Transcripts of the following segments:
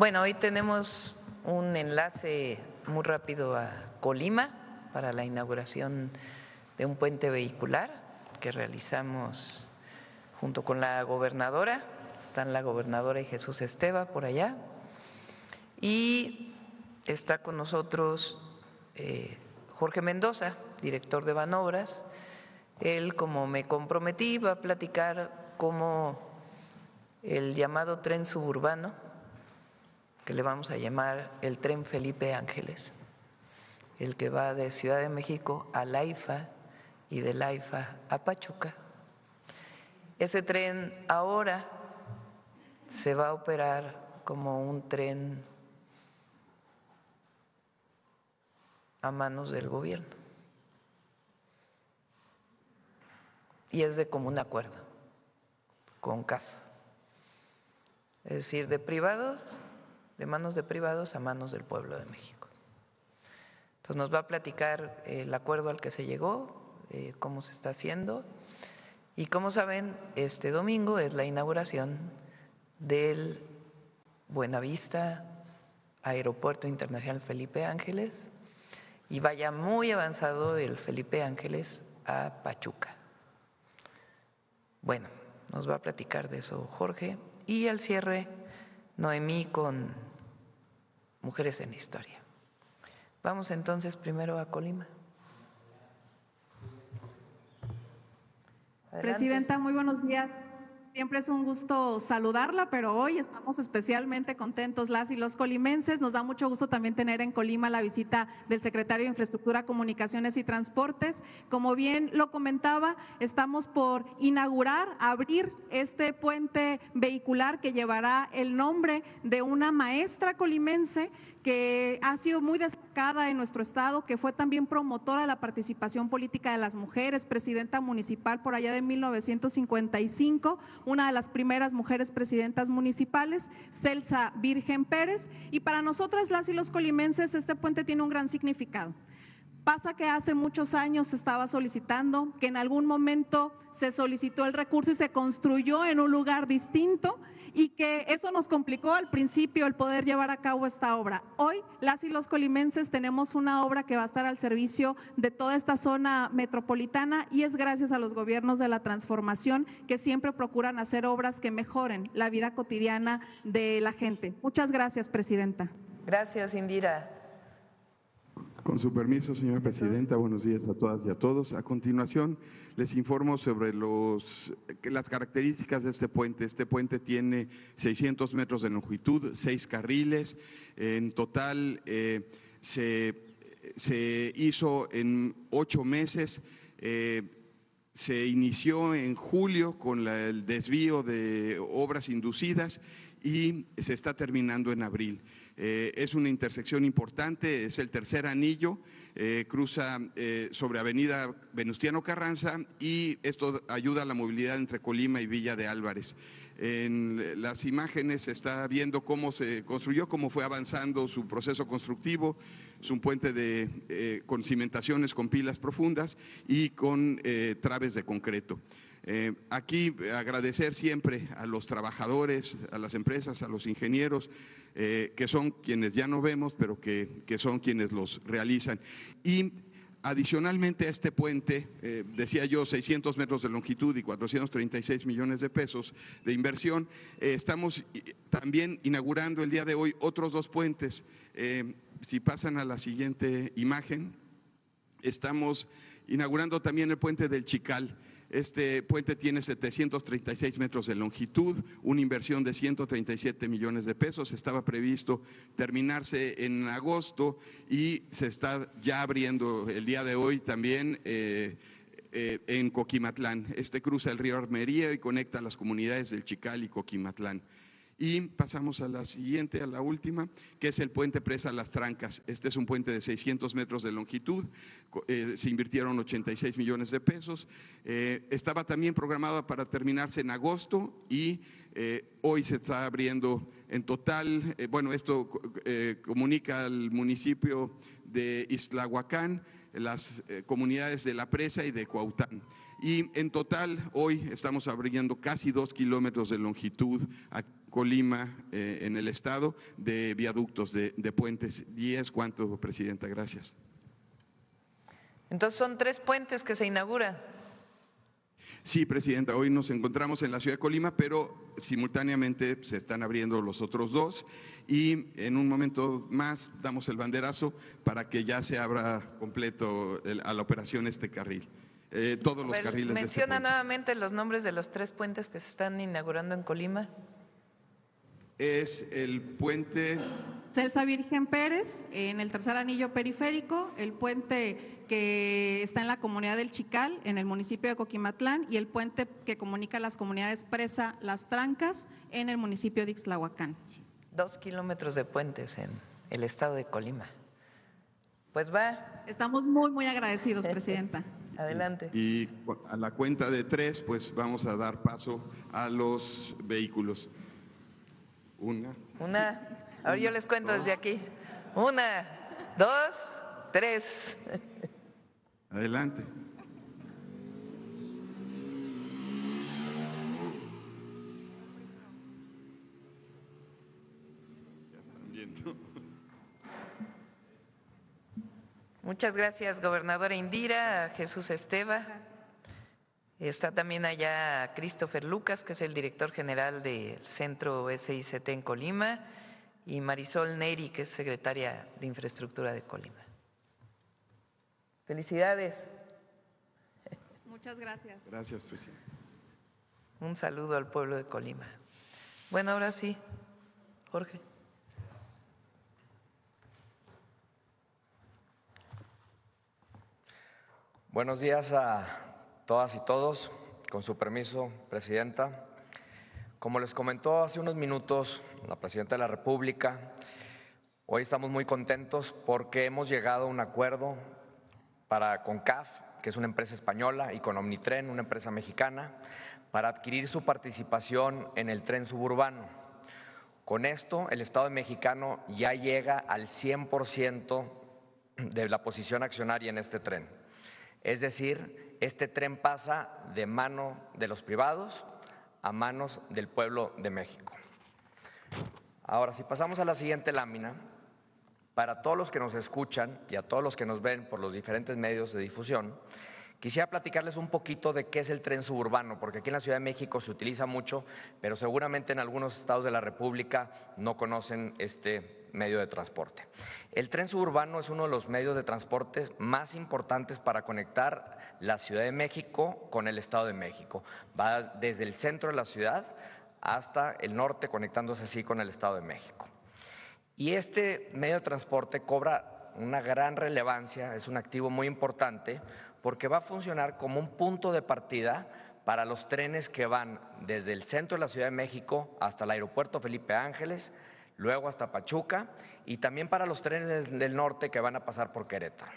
Bueno, hoy tenemos un enlace muy rápido a Colima para la inauguración de un puente vehicular que realizamos junto con la gobernadora. Están la gobernadora y Jesús Esteva por allá. Y está con nosotros Jorge Mendoza, director de Banobras. Él, como me comprometí, va a platicar cómo el llamado tren suburbano, que le vamos a llamar el tren Felipe Ángeles, el que va de Ciudad de México a la AIFA y de la AIFA a Pachuca. Ese tren ahora se va a operar como un tren a manos del gobierno y es de común acuerdo con CAF, es decir, de privados, de manos de privados a manos del pueblo de México. Entonces nos va a platicar el acuerdo al que se llegó, cómo se está haciendo, y como saben, este domingo es la inauguración del Buenavista Aeropuerto Internacional Felipe Ángeles y vaya muy avanzado el Felipe Ángeles a Pachuca. Bueno, nos va a platicar de eso Jorge, y al cierre Noemí con Mujeres en la Historia. Vamos entonces primero a Colima. Adelante. Presidenta, muy buenos días. Siempre es un gusto saludarla, pero hoy estamos especialmente contentos las y los colimenses. Nos da mucho gusto también tener en Colima la visita del secretario de Infraestructura, Comunicaciones y Transportes. Como bien lo comentaba, estamos por inaugurar, abrir este puente vehicular que llevará el nombre de una maestra colimense que ha sido muy destacada en nuestro estado, que fue también promotora de la participación política de las mujeres, presidenta municipal por allá de 1955, una de las primeras mujeres presidentas municipales, Celsa Virgen Pérez. Y para nosotras las y los colimenses este puente tiene un gran significado. Pasa que hace muchos años se estaba solicitando, que en algún momento se solicitó el recurso y se construyó en un lugar distinto y que eso nos complicó al principio el poder llevar a cabo esta obra. Hoy las y los colimenses tenemos una obra que va a estar al servicio de toda esta zona metropolitana y es gracias a los gobiernos de la transformación que siempre procuran hacer obras que mejoren la vida cotidiana de la gente. Muchas gracias, presidenta. Gracias, Indira. Con su permiso, señora presidenta, buenos días a todas y a todos. A continuación, les informo sobre las características de este puente. Este puente tiene 600 metros de longitud, 6 carriles. En total, se hizo en 8 meses. Se inició en julio con el desvío de obras inducidas y se está terminando en abril. Es una intersección importante, es el tercer anillo, cruza sobre Avenida Venustiano Carranza y esto ayuda a la movilidad entre Colima y Villa de Álvarez. En las imágenes se está viendo cómo se construyó, cómo fue avanzando su proceso constructivo. Es un puente con cimentaciones con pilas profundas y con traves de concreto. Aquí agradecer siempre a los trabajadores, a las empresas, a los ingenieros, que son quienes ya no vemos, pero que son quienes los realizan. Y adicionalmente a este puente, decía yo, 600 metros de longitud y 436 millones de pesos de inversión, estamos también inaugurando el día de hoy otros 2 puentes. Si pasan a la siguiente imagen, estamos inaugurando también el puente del Chical. Este puente tiene 736 metros de longitud, una inversión de 137 millones de pesos. Estaba previsto terminarse en agosto y se está ya abriendo el día de hoy también en Coquimatlán. Este cruza el río Armería y conecta las comunidades del Chical y Coquimatlán. Y pasamos a la siguiente, a la última, que es el puente Presa Las Trancas. Este es un puente de 600 metros de longitud, se invirtieron 86 millones de pesos. Estaba también programado para terminarse en agosto y hoy se está abriendo en total. Bueno, esto comunica al municipio de Ixtlahuacán, las comunidades de La Presa y de Cuaután. Y en total, hoy estamos abriendo casi 2 kilómetros de longitud a Colima, en el estado, de viaductos, de puentes. ¿Y es cuánto, Presidenta? Gracias. Entonces son 3 puentes que se inauguran. Sí, Presidenta, hoy nos encontramos en la ciudad de Colima, pero simultáneamente se están abriendo los otros 2 y en un momento más damos el banderazo para que ya se abra completo a la operación este carril. Todos los carriles de este menciona puente. nuevamente los nombres de los 3 puentes que se están inaugurando en Colima. Es el puente Celsa Virgen Pérez, en el tercer anillo periférico, el puente que está en la comunidad del Chical, en el municipio de Coquimatlán, y el puente que comunica las comunidades Presa Las Trancas, en el municipio de Ixtlahuacán. 2 kilómetros de puentes en el estado de Colima. Pues va. Estamos muy, muy agradecidos, Presidenta. Adelante. Y a la cuenta de 3, pues vamos a dar paso a los vehículos. Una. Ahora yo les cuento desde aquí. 1, 2, 3. Adelante. Ya están viendo. Muchas gracias, gobernadora Indira, Jesús Esteva. Está también allá Christopher Lucas, que es el director general del Centro SICT en Colima, y Marisol Neri, que es secretaria de Infraestructura de Colima. Felicidades. Muchas gracias. Gracias, Presidente. Un saludo al pueblo de Colima. Bueno, ahora sí, Jorge. Buenos días a todas y todos. Con su permiso, Presidenta. Como les comentó hace unos minutos la Presidenta de la República, hoy estamos muy contentos porque hemos llegado a un acuerdo con CAF, que es una empresa española, y con Omnitren, una empresa mexicana, para adquirir su participación en el tren suburbano. Con esto, el Estado mexicano ya llega al 100% de la posición accionaria en este tren. Es decir, este tren pasa de mano de los privados a manos del pueblo de México. Ahora, si pasamos a la siguiente lámina, para todos los que nos escuchan y a todos los que nos ven por los diferentes medios de difusión, quisiera platicarles un poquito de qué es el tren suburbano, porque aquí en la Ciudad de México se utiliza mucho, pero seguramente en algunos estados de la República no conocen este medio de transporte. El tren suburbano es uno de los medios de transporte más importantes para conectar la Ciudad de México con el Estado de México. Va desde el centro de la ciudad hasta el norte, conectándose así con el Estado de México. Y este medio de transporte cobra una gran relevancia, es un activo muy importante, porque va a funcionar como un punto de partida para los trenes que van desde el centro de la Ciudad de México hasta el aeropuerto Felipe Ángeles, luego hasta Pachuca, y también para los trenes del norte que van a pasar por Querétaro.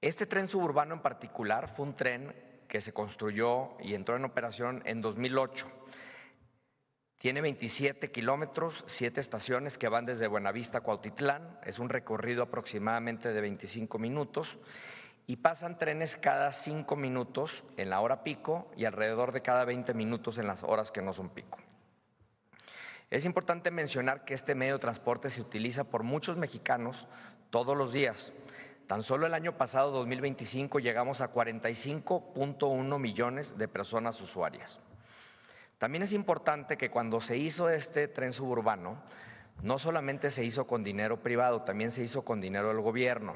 Este tren suburbano en particular fue un tren que se construyó y entró en operación en 2008. Tiene 27 kilómetros, 7 estaciones que van desde Buenavista a Cuautitlán, es un recorrido aproximadamente de 25 minutos, y pasan trenes cada 5 minutos en la hora pico y alrededor de cada 20 minutos en las horas que no son pico. Es importante mencionar que este medio de transporte se utiliza por muchos mexicanos todos los días. Tan solo el año pasado, 2025, llegamos a 45.1 millones de personas usuarias. También es importante que cuando se hizo este tren suburbano, no solamente se hizo con dinero privado, también se hizo con dinero del gobierno.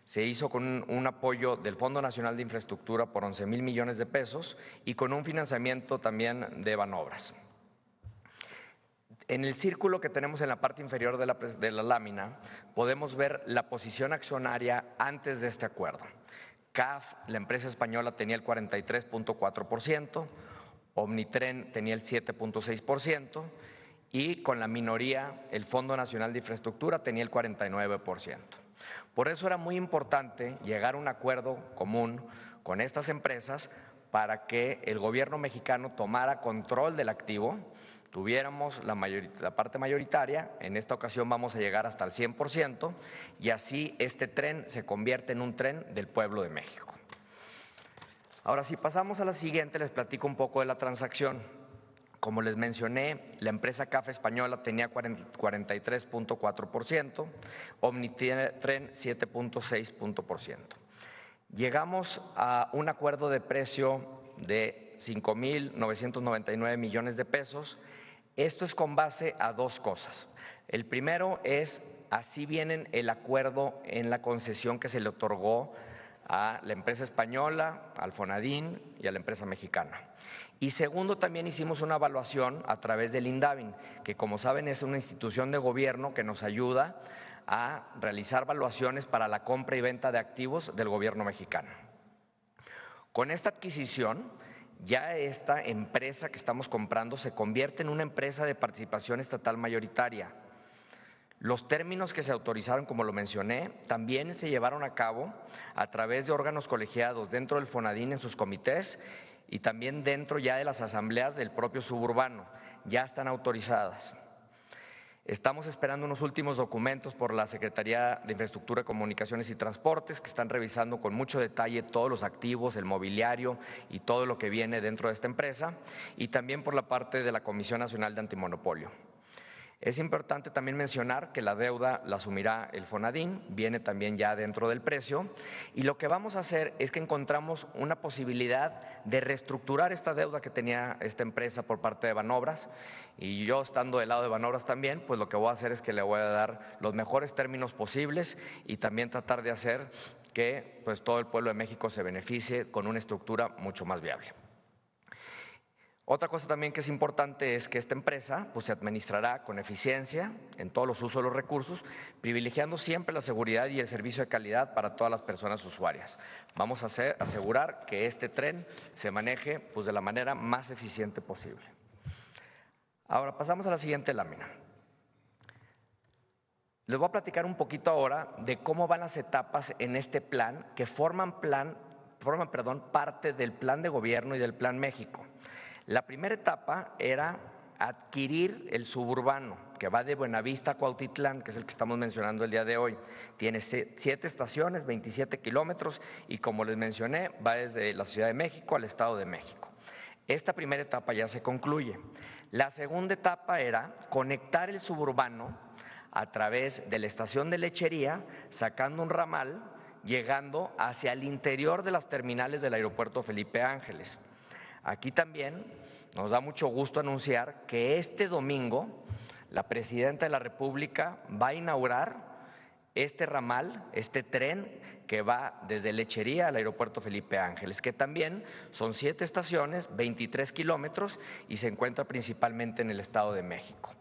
Se hizo con un apoyo del Fondo Nacional de Infraestructura por 11,000 millones de pesos y con un financiamiento también de Banobras. En el círculo que tenemos en la parte inferior de la lámina podemos ver la posición accionaria antes de este acuerdo. CAF, la empresa española, tenía el 43.4%, Omnitren tenía el 7.6% y con la minoría el Fondo Nacional de Infraestructura tenía el 49%. Por eso era muy importante llegar a un acuerdo común con estas empresas para que el gobierno mexicano tomara control del activo, tuviéramos la parte mayoritaria, en esta ocasión vamos a llegar hasta el 100%, y así este tren se convierte en un tren del pueblo de México. Ahora, si pasamos a la siguiente, les platico un poco de la transacción. Como les mencioné, la empresa CAF Española tenía 43.4%, Omnitren 7.6%. Llegamos a un acuerdo de precio de 5.999 millones de pesos. Esto es con base a dos cosas. El primero es, así viene el acuerdo en la concesión que se le otorgó a la empresa española, al Fonadín y a la empresa mexicana. Y segundo, también hicimos una evaluación a través del INDAVIN, que como saben es una institución de gobierno que nos ayuda a realizar evaluaciones para la compra y venta de activos del gobierno mexicano. Con esta adquisición, ya esta empresa que estamos comprando se convierte en una empresa de participación estatal mayoritaria. Los términos que se autorizaron, como lo mencioné, también se llevaron a cabo a través de órganos colegiados dentro del Fonadín en sus comités y también dentro ya de las asambleas del propio suburbano. Ya están autorizadas. Estamos esperando unos últimos documentos por la Secretaría de Infraestructura, Comunicaciones y Transportes, que están revisando con mucho detalle todos los activos, el mobiliario y todo lo que viene dentro de esta empresa, y también por la parte de la Comisión Nacional de Antimonopolio. Es importante también mencionar que la deuda la asumirá el Fonadín, viene también ya dentro del precio, y lo que vamos a hacer es que encontramos una posibilidad de reestructurar esta deuda que tenía esta empresa por parte de Banobras, y yo estando del lado de Banobras también, pues lo que voy a hacer es que le voy a dar los mejores términos posibles y también tratar de hacer que pues todo el pueblo de México se beneficie con una estructura mucho más viable. Otra cosa también que es importante es que esta empresa pues, se administrará con eficiencia en todos los usos de los recursos, privilegiando siempre la seguridad y el servicio de calidad para todas las personas usuarias. Vamos a asegurar que este tren se maneje pues, de la manera más eficiente posible. Ahora pasamos a la siguiente lámina. Les voy a platicar un poquito ahora de cómo van las etapas en este plan que forman parte del Plan de Gobierno y del Plan México. La primera etapa era adquirir el suburbano, que va de Buenavista a Cuautitlán, que es el que estamos mencionando el día de hoy. Tiene 7 estaciones, 27 kilómetros y, como les mencioné, va desde la Ciudad de México al Estado de México. Esta primera etapa ya se concluye. La segunda etapa era conectar el suburbano a través de la estación de Lechería, sacando un ramal, llegando hacia el interior de las terminales del aeropuerto Felipe Ángeles. Aquí también nos da mucho gusto anunciar que este domingo la Presidenta de la República va a inaugurar este ramal, este tren que va desde Lechería al aeropuerto Felipe Ángeles, que también son 7 estaciones, 23 kilómetros y se encuentra principalmente en el Estado de México.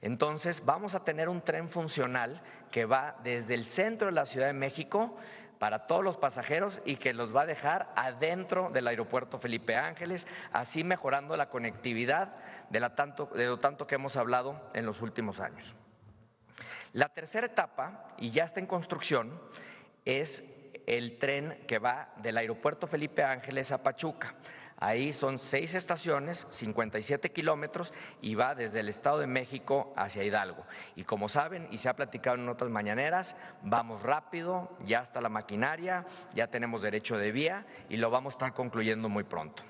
Entonces vamos a tener un tren funcional que va desde el centro de la Ciudad de México para todos los pasajeros y que los va a dejar adentro del aeropuerto Felipe Ángeles, así mejorando la conectividad de lo tanto que hemos hablado en los últimos años. La tercera etapa, y ya está en construcción, es el tren que va del aeropuerto Felipe Ángeles a Pachuca. Ahí son 6 estaciones, 57 kilómetros y va desde el Estado de México hacia Hidalgo. Y como saben, y se ha platicado en otras mañaneras, vamos rápido, ya está la maquinaria, ya tenemos derecho de vía y lo vamos a estar concluyendo muy pronto.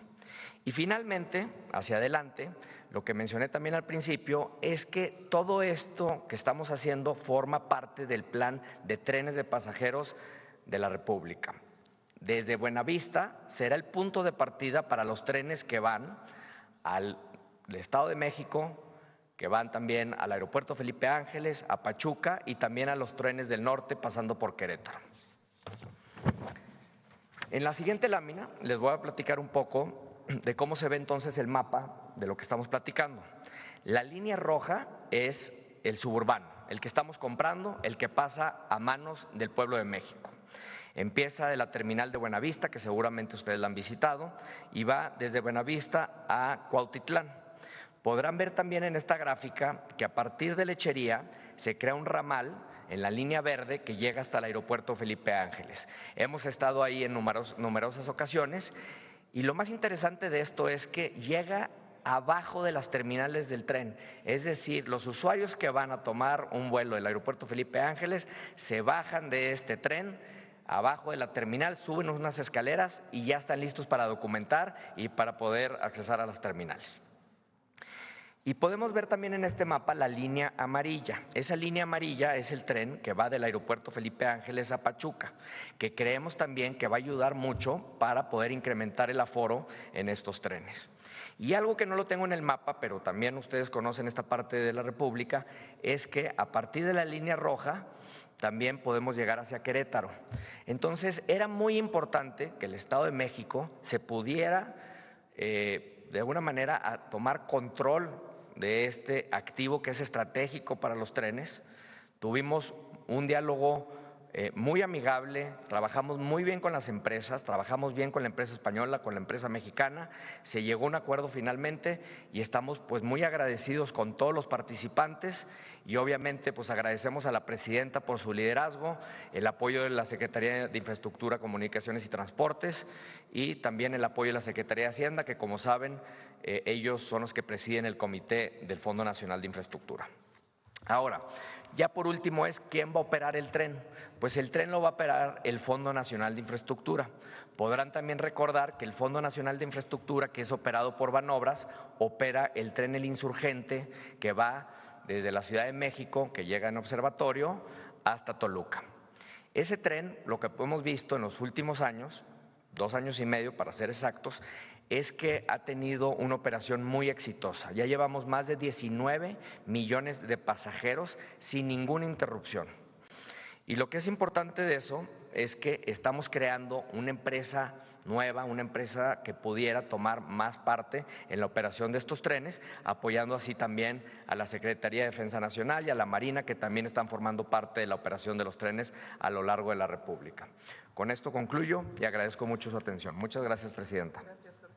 Y finalmente, hacia adelante, lo que mencioné también al principio es que todo esto que estamos haciendo forma parte del plan de trenes de pasajeros de la República. Desde Buenavista será el punto de partida para los trenes que van al Estado de México, que van también al aeropuerto Felipe Ángeles, a Pachuca y también a los trenes del norte pasando por Querétaro. En la siguiente lámina les voy a platicar un poco de cómo se ve entonces el mapa de lo que estamos platicando. La línea roja es el suburbano, el que estamos comprando, el que pasa a manos del pueblo de México. Empieza de la terminal de Buenavista, que seguramente ustedes la han visitado, y va desde Buenavista a Cuautitlán. Podrán ver también en esta gráfica que a partir de Lechería se crea un ramal en la línea verde que llega hasta el aeropuerto Felipe Ángeles. Hemos estado ahí en numerosas ocasiones y lo más interesante de esto es que llega abajo de las terminales del tren, es decir, los usuarios que van a tomar un vuelo del aeropuerto Felipe Ángeles se bajan de este tren abajo de la terminal, suben unas escaleras y ya están listos para documentar y para poder accesar a las terminales. Y podemos ver también en este mapa la línea amarilla. Esa línea amarilla es el tren que va del aeropuerto Felipe Ángeles a Pachuca, que creemos también que va a ayudar mucho para poder incrementar el aforo en estos trenes. Y algo que no lo tengo en el mapa, pero también ustedes conocen esta parte de la República, es que a partir de la línea roja también podemos llegar hacia Querétaro. Entonces era muy importante que el Estado de México se pudiera de alguna manera tomar control de este activo que es estratégico para los trenes. Tuvimos un diálogo muy amigable, trabajamos muy bien con las empresas, trabajamos bien con la empresa española, con la empresa mexicana, se llegó a un acuerdo finalmente y estamos pues muy agradecidos con todos los participantes y obviamente pues agradecemos a la presidenta por su liderazgo, el apoyo de la Secretaría de Infraestructura, Comunicaciones y Transportes y también el apoyo de la Secretaría de Hacienda, que como saben ellos son los que presiden el comité del Fondo Nacional de Infraestructura. Ahora, ya por último es ¿quién va a operar el tren? Pues el tren lo va a operar el Fondo Nacional de Infraestructura. Podrán también recordar que el Fondo Nacional de Infraestructura, que es operado por Banobras, opera el tren El Insurgente, que va desde la Ciudad de México, que llega en Observatorio, hasta Toluca. Ese tren, lo que hemos visto en los últimos años, 2 años y medio para ser exactos, es que ha tenido una operación muy exitosa. Ya llevamos más de 19 millones de pasajeros sin ninguna interrupción. Y lo que es importante de eso es que estamos creando una empresa nueva, una empresa que pudiera tomar más parte en la operación de estos trenes, apoyando así también a la Secretaría de Defensa Nacional y a la Marina, que también están formando parte de la operación de los trenes a lo largo de la República. Con esto concluyo y agradezco mucho su atención. Muchas gracias, presidenta. Gracias, Jorge.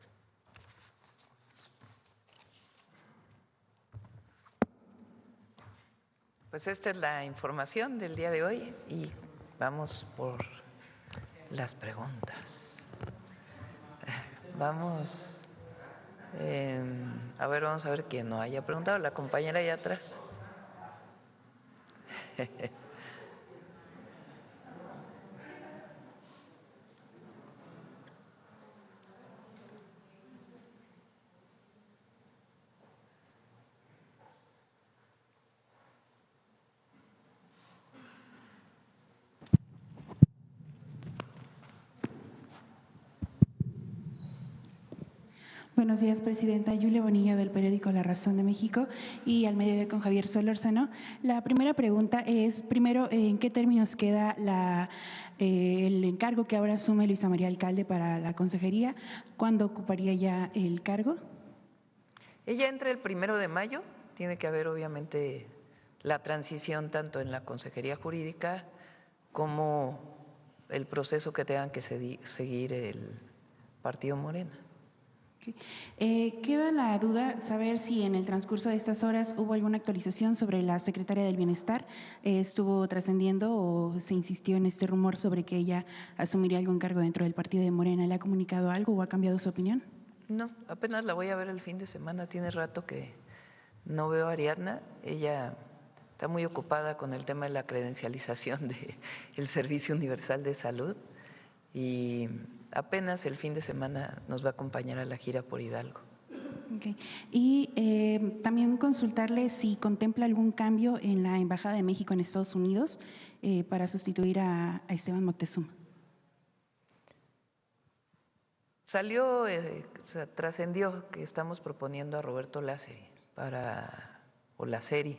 Pues esta es la información del día de hoy y vamos por las preguntas. Vamos a ver quién no haya preguntado. La compañera allá atrás. Buenos días, presidenta. Yulia Bonilla, del periódico La Razón de México, y al mediodía con Javier Solórzano. La primera pregunta es, primero, ¿en qué términos queda el encargo que ahora asume Luisa María Alcalde para la consejería? ¿Cuándo ocuparía ya el cargo? Ella entra el 1 de mayo. Tiene que haber, obviamente, la transición tanto en la Consejería Jurídica como el proceso que tengan que seguir el Partido Morena. Queda la duda saber si en el transcurso de estas horas hubo alguna actualización sobre la secretaria del Bienestar. ¿Estuvo trascendiendo o se insistió en este rumor sobre que ella asumiría algún cargo dentro del partido de Morena? ¿Le ha comunicado algo o ha cambiado su opinión? No, apenas la voy a ver el fin de semana. Tiene rato que no veo a Ariadna. Ella está muy ocupada con el tema de la credencialización del Servicio Universal de Salud y apenas el fin de semana nos va a acompañar a la gira por Hidalgo. Okay. Y también consultarle si contempla algún cambio en la Embajada de México en Estados Unidos para sustituir a Esteban Moctezuma. Trascendió que estamos proponiendo a Roberto Lázari o Lázari,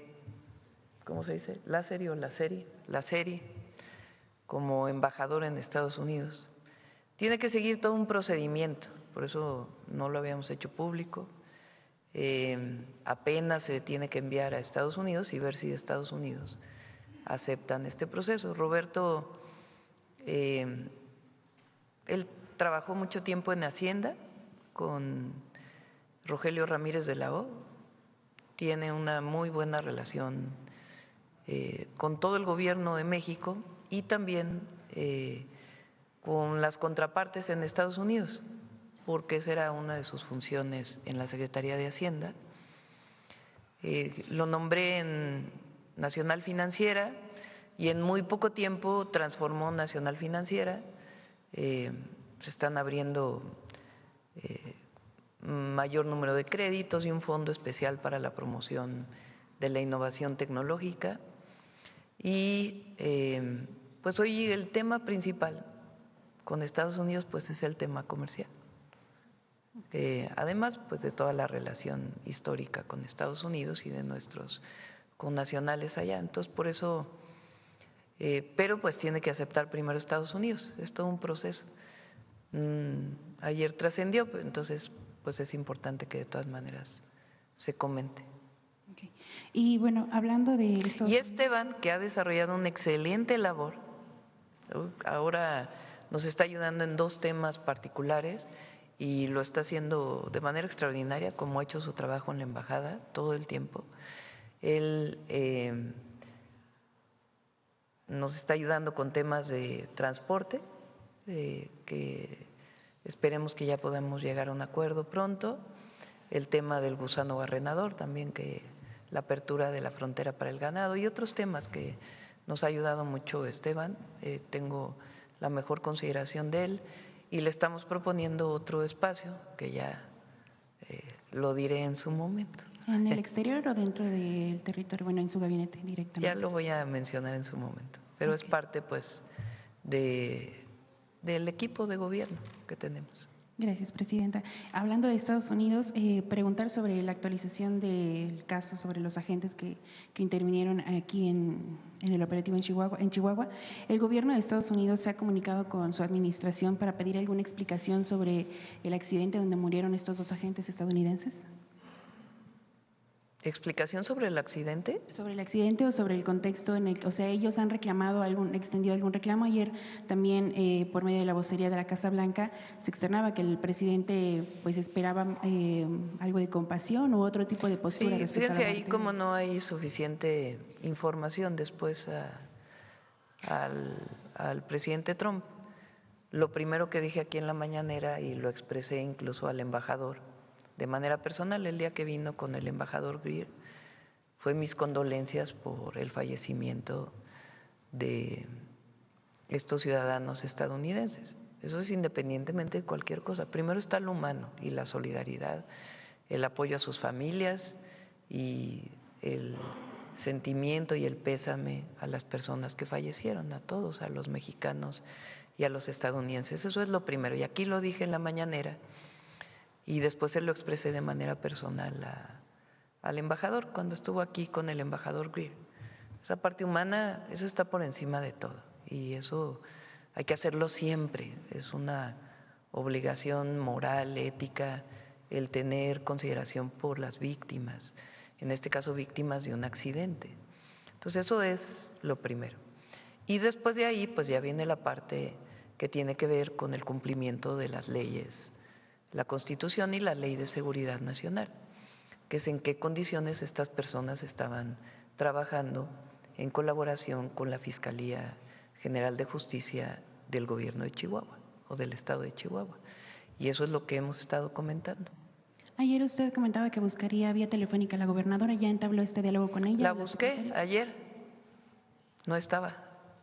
¿cómo se dice? Lázari o Lázari como embajador en Estados Unidos. Tiene que seguir todo un procedimiento, por eso no lo habíamos hecho público. Apenas se tiene que enviar a Estados Unidos y ver si de Estados Unidos aceptan este proceso. Roberto, él trabajó mucho tiempo en Hacienda con Rogelio Ramírez de la O, tiene una muy buena relación con todo el gobierno de México y también con las contrapartes en Estados Unidos, porque esa era una de sus funciones en la Secretaría de Hacienda. Lo nombré en Nacional Financiera, y en muy poco tiempo transformó Nacional Financiera. Se están abriendo mayor número de créditos y un fondo especial para la promoción de la innovación tecnológica. Y pues hoy el tema principal con Estados Unidos pues es el tema comercial. Además pues de toda la relación histórica con Estados Unidos y de nuestros connacionales allá. Entonces por eso, pero pues tiene que aceptar primero Estados Unidos, es todo un proceso. Ayer trascendió, entonces pues es importante que de todas maneras se comente. Okay. Y bueno, hablando de eso… Y Esteban, que ha desarrollado una excelente labor, ahora nos está ayudando en 2 temas particulares y lo está haciendo de manera extraordinaria, como ha hecho su trabajo en la embajada todo el tiempo. Él nos está ayudando con temas de transporte, que esperemos que ya podamos llegar a un acuerdo pronto. El tema del gusano barrenador también, que la apertura de la frontera para el ganado y otros temas que nos ha ayudado mucho Esteban. Tengo la mejor consideración de él y le estamos proponiendo otro espacio que ya lo diré en su momento. ¿En el exterior o dentro del territorio? Bueno, en su gabinete directamente. Ya lo voy a mencionar en su momento, pero es parte pues del equipo de gobierno que tenemos. Gracias, presidenta. Hablando de Estados Unidos, preguntar sobre la actualización del caso sobre los agentes que intervinieron aquí en el operativo en Chihuahua. El gobierno de Estados Unidos se ha comunicado con su administración para pedir alguna explicación sobre el accidente donde murieron estos 2 agentes estadounidenses. ¿Explicación sobre el accidente? Sobre el accidente o sobre el contexto en el, o sea, ellos han reclamado extendido algún reclamo. Ayer también por medio de la vocería de la Casa Blanca se externaba que el presidente pues esperaba algo de compasión u otro tipo de postura. Sí, fíjense ahí como no hay suficiente información después al presidente Trump. Lo primero que dije aquí en la mañanera y lo expresé incluso al embajador de manera personal el día que vino con el embajador Greer, fue mis condolencias por el fallecimiento de estos ciudadanos estadounidenses. Eso es independientemente de cualquier cosa. Primero está lo humano y la solidaridad, el apoyo a sus familias y el sentimiento y el pésame a las personas que fallecieron, a todos, a los mexicanos y a los estadounidenses. Eso es lo primero. Y aquí lo dije en la mañanera. Y después se lo expresé de manera personal al embajador cuando estuvo aquí con el embajador Greer. Esa parte humana, eso está por encima de todo y eso hay que hacerlo siempre. Es una obligación moral, ética, el tener consideración por las víctimas, en este caso víctimas de un accidente. Entonces eso es lo primero. Y después de ahí pues ya viene la parte que tiene que ver con el cumplimiento de las leyes, la Constitución y la Ley de Seguridad Nacional, que es en qué condiciones estas personas estaban trabajando en colaboración con la Fiscalía General de Justicia del Gobierno de Chihuahua o del Estado de Chihuahua. Y eso es lo que hemos estado comentando. Ayer usted comentaba que buscaría vía telefónica a la gobernadora, ¿ya entabló este diálogo con ella? La busqué ayer, no estaba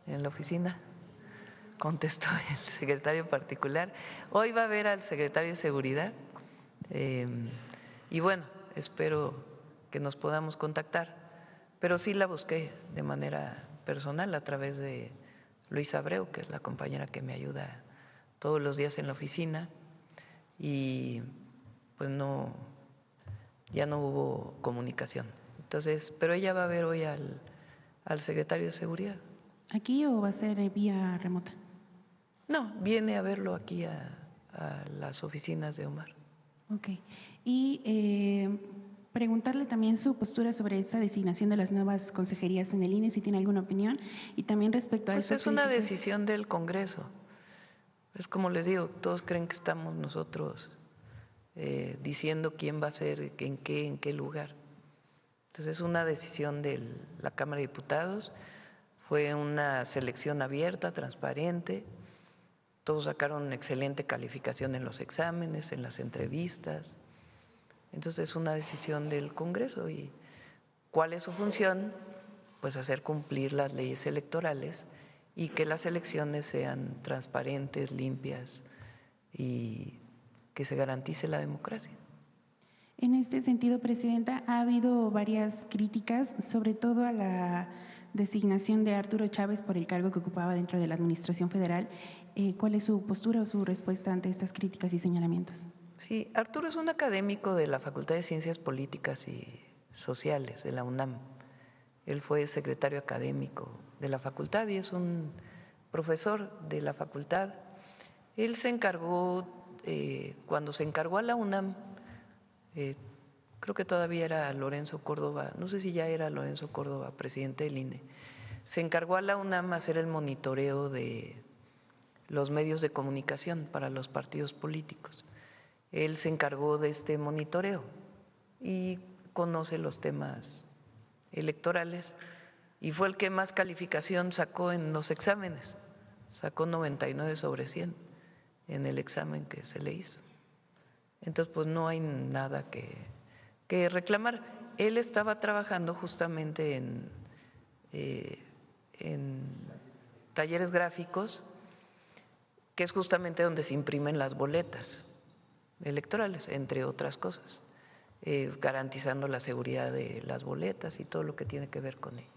en la oficina. Contestó el secretario particular. Hoy va a ver al secretario de Seguridad y bueno, espero que nos podamos contactar, pero sí la busqué de manera personal a través de Luisa Abreu, que es la compañera que me ayuda todos los días en la oficina y pues ya no hubo comunicación. Entonces, pero ella va a ver hoy al secretario de Seguridad. ¿Aquí o va a ser vía remota? No, viene a verlo aquí a las oficinas de Omar. Ok. Y preguntarle también su postura sobre esa designación de las nuevas consejerías en el INE, si tiene alguna opinión, y también respecto a pues es una decisión del Congreso. Es como les digo, todos creen que estamos nosotros diciendo quién va a ser, en qué lugar. Entonces es una decisión de la Cámara de Diputados, fue una selección abierta, transparente. Todos sacaron excelente calificación en los exámenes, en las entrevistas. Entonces es una decisión del Congreso y cuál es su función, pues hacer cumplir las leyes electorales y que las elecciones sean transparentes, limpias y que se garantice la democracia. En este sentido, Presidenta, ha habido varias críticas, sobre todo a la designación de Arturo Chávez por el cargo que ocupaba dentro de la Administración Federal. ¿Cuál es su postura o su respuesta ante estas críticas y señalamientos? Sí, Arturo es un académico de la Facultad de Ciencias Políticas y Sociales de la UNAM. Él fue secretario académico de la facultad y es un profesor de la facultad. Él se encargó, cuando se encargó a la UNAM, creo que todavía era Lorenzo Córdoba, no sé si ya era Lorenzo Córdoba, presidente del INE, se encargó a la UNAM a hacer el monitoreo de los medios de comunicación para los partidos políticos. Él se encargó de este monitoreo y conoce los temas electorales y fue el que más calificación sacó en los exámenes, sacó 99 sobre 100 en el examen que se le hizo. Entonces, pues no hay nada que reclamar. Él estaba trabajando justamente en talleres gráficos, que es justamente donde se imprimen las boletas electorales, entre otras cosas, garantizando la seguridad de las boletas y todo lo que tiene que ver con ello.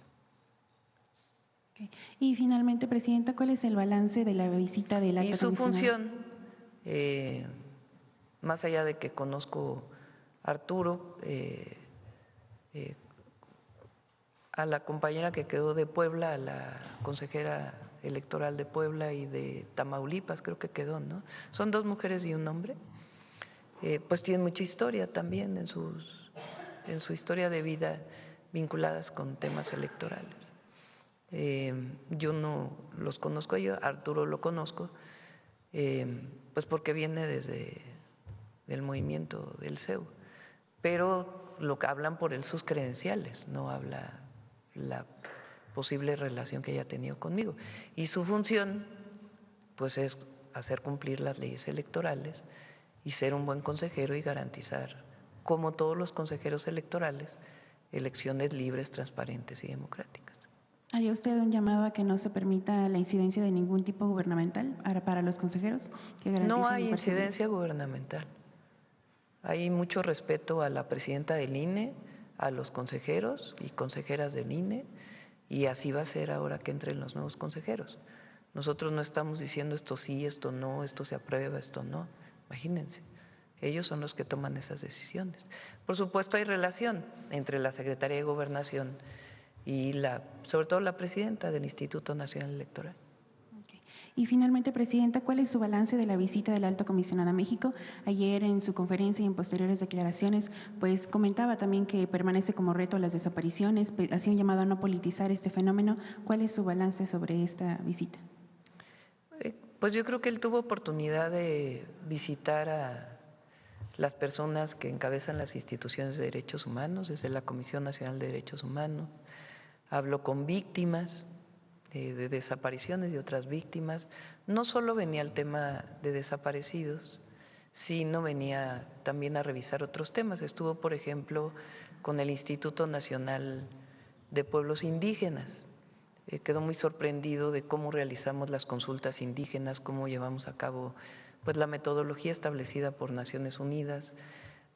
Okay. Y finalmente, Presidenta, ¿cuál es el balance de la visita del alto comisionado? Y su función, más allá de que conozco a Arturo, a la compañera que quedó de Puebla, a la consejera electoral de Puebla y de Tamaulipas, creo que quedó, ¿no? Son 2 mujeres y un hombre. Pues tienen mucha historia también en su historia de vida vinculadas con temas electorales. Yo no los conozco a ellos, Arturo lo conozco, pues porque viene desde el movimiento del CEU, pero lo que hablan por él sus credenciales, no habla la posible relación que haya tenido conmigo. Y su función, pues es hacer cumplir las leyes electorales y ser un buen consejero y garantizar, como todos los consejeros electorales, elecciones libres, transparentes y democráticas. ¿Haría usted un llamado a que no se permita la incidencia de ningún tipo gubernamental para los consejeros? No hay incidencia gubernamental. Hay mucho respeto a la presidenta del INE, a los consejeros y consejeras del INE, y así va a ser ahora que entren los nuevos consejeros. Nosotros no estamos diciendo esto sí, esto no, esto se aprueba, esto no. Imagínense, ellos son los que toman esas decisiones. Por supuesto hay relación entre la Secretaría de Gobernación y sobre todo la presidenta del Instituto Nacional Electoral. Okay. Y finalmente, Presidenta, ¿cuál es su balance de la visita del Alto Comisionado a México? Ayer en su conferencia y en posteriores declaraciones, pues comentaba también que permanece como reto las desapariciones, hacía un llamado a no politizar este fenómeno. ¿Cuál es su balance sobre esta visita? Pues yo creo que él tuvo oportunidad de visitar a las personas que encabezan las instituciones de derechos humanos, desde la Comisión Nacional de Derechos Humanos, habló con víctimas de desapariciones y otras víctimas. No solo venía el tema de desaparecidos, sino venía también a revisar otros temas. Estuvo, por ejemplo, con el Instituto Nacional de Pueblos Indígenas. Quedó muy sorprendido de cómo realizamos las consultas indígenas, cómo llevamos a cabo pues la metodología establecida por Naciones Unidas,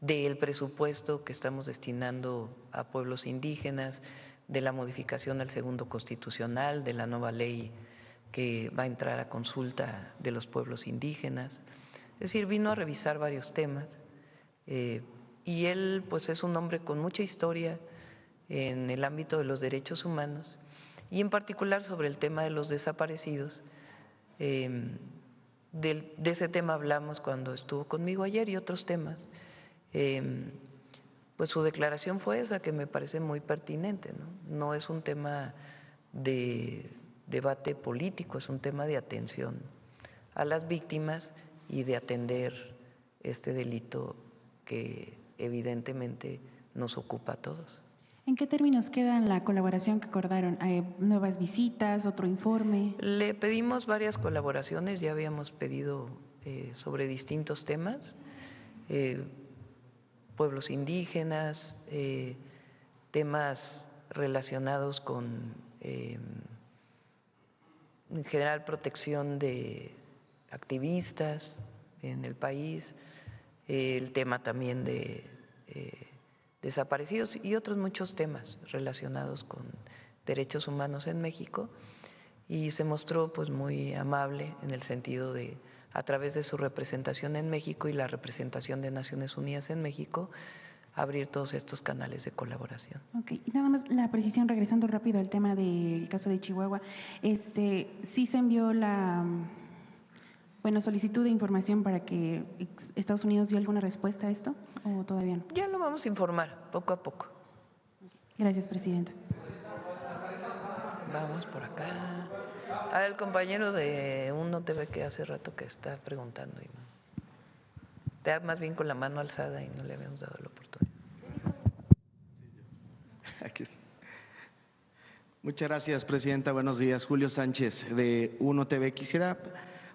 del presupuesto que estamos destinando a pueblos indígenas, de la modificación al segundo constitucional, de la nueva ley que va a entrar a consulta de los pueblos indígenas. Es decir, vino a revisar varios temas y él pues es un hombre con mucha historia en el ámbito de los derechos humanos y en particular sobre el tema de los desaparecidos. De ese tema hablamos cuando estuvo conmigo ayer y otros temas. Pues su declaración fue esa, que me parece muy pertinente, ¿no? No es un tema de debate político, es un tema de atención a las víctimas y de atender este delito que evidentemente nos ocupa a todos. ¿En qué términos queda la colaboración que acordaron? ¿Nuevas visitas, otro informe? Le pedimos varias colaboraciones, ya habíamos pedido sobre distintos temas, pueblos indígenas, temas relacionados con, en general, protección de activistas en el país, el tema también de desaparecidos y otros muchos temas relacionados con derechos humanos en México, y se mostró pues muy amable en el sentido de, a través de su representación en México y la representación de Naciones Unidas en México, abrir todos estos canales de colaboración. Ok, y nada más la precisión, regresando rápido al tema del caso de Chihuahua, ¿sí se envió la solicitud de información para que Estados Unidos dio alguna respuesta a esto o todavía no? Ya lo vamos a informar poco a poco. Gracias, presidenta. Vamos por acá. El compañero de Uno TV que hace rato que está preguntando y está más bien con la mano alzada y no le habíamos dado la oportunidad. Aquí está. Muchas gracias, presidenta. Buenos días. Julio Sánchez, de Uno TV. Quisiera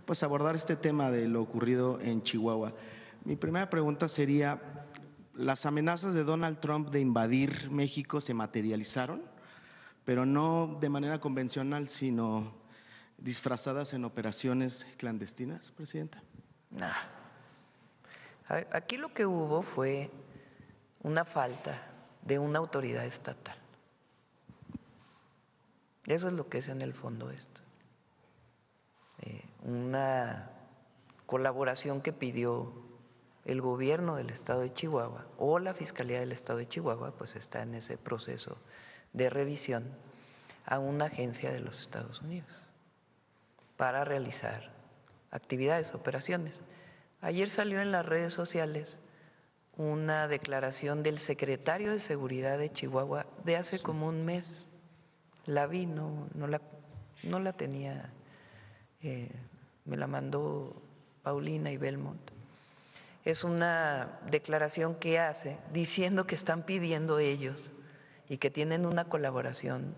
pues abordar este tema de lo ocurrido en Chihuahua. Mi primera pregunta sería, ¿las amenazas de Donald Trump de invadir México se materializaron, pero no de manera convencional, sino disfrazadas en operaciones clandestinas, presidenta? No. Aquí lo que hubo fue una falta de una autoridad estatal. Eso es lo que es en el fondo esto. Una colaboración que pidió el gobierno del estado de Chihuahua o la Fiscalía del estado de Chihuahua, pues está en ese proceso de revisión a una agencia de los Estados Unidos para realizar actividades, operaciones. Ayer salió en las redes sociales una declaración del secretario de Seguridad de Chihuahua de hace como un mes. La vi, no la tenía, me la mandó Paulina y Belmont. Es una declaración que hace diciendo que están pidiendo ellos y que tienen una colaboración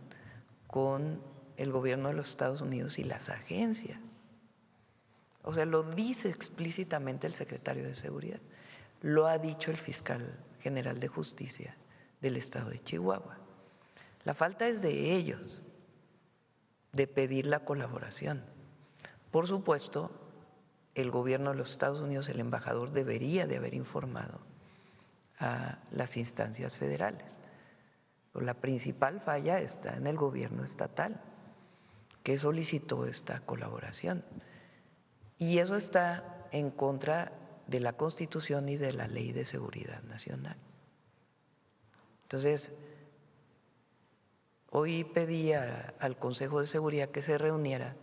con el gobierno de los Estados Unidos y las agencias. O sea, lo dice explícitamente el secretario de Seguridad, lo ha dicho el fiscal general de Justicia del estado de Chihuahua. La falta es de ellos, de pedir la colaboración. Por supuesto, el gobierno de los Estados Unidos, el embajador, debería de haber informado a las instancias federales. Pero la principal falla está en el gobierno estatal, que solicitó esta colaboración. Y eso está en contra de la Constitución y de la Ley de Seguridad Nacional. Entonces, hoy pedí al Consejo de Seguridad que se reuniera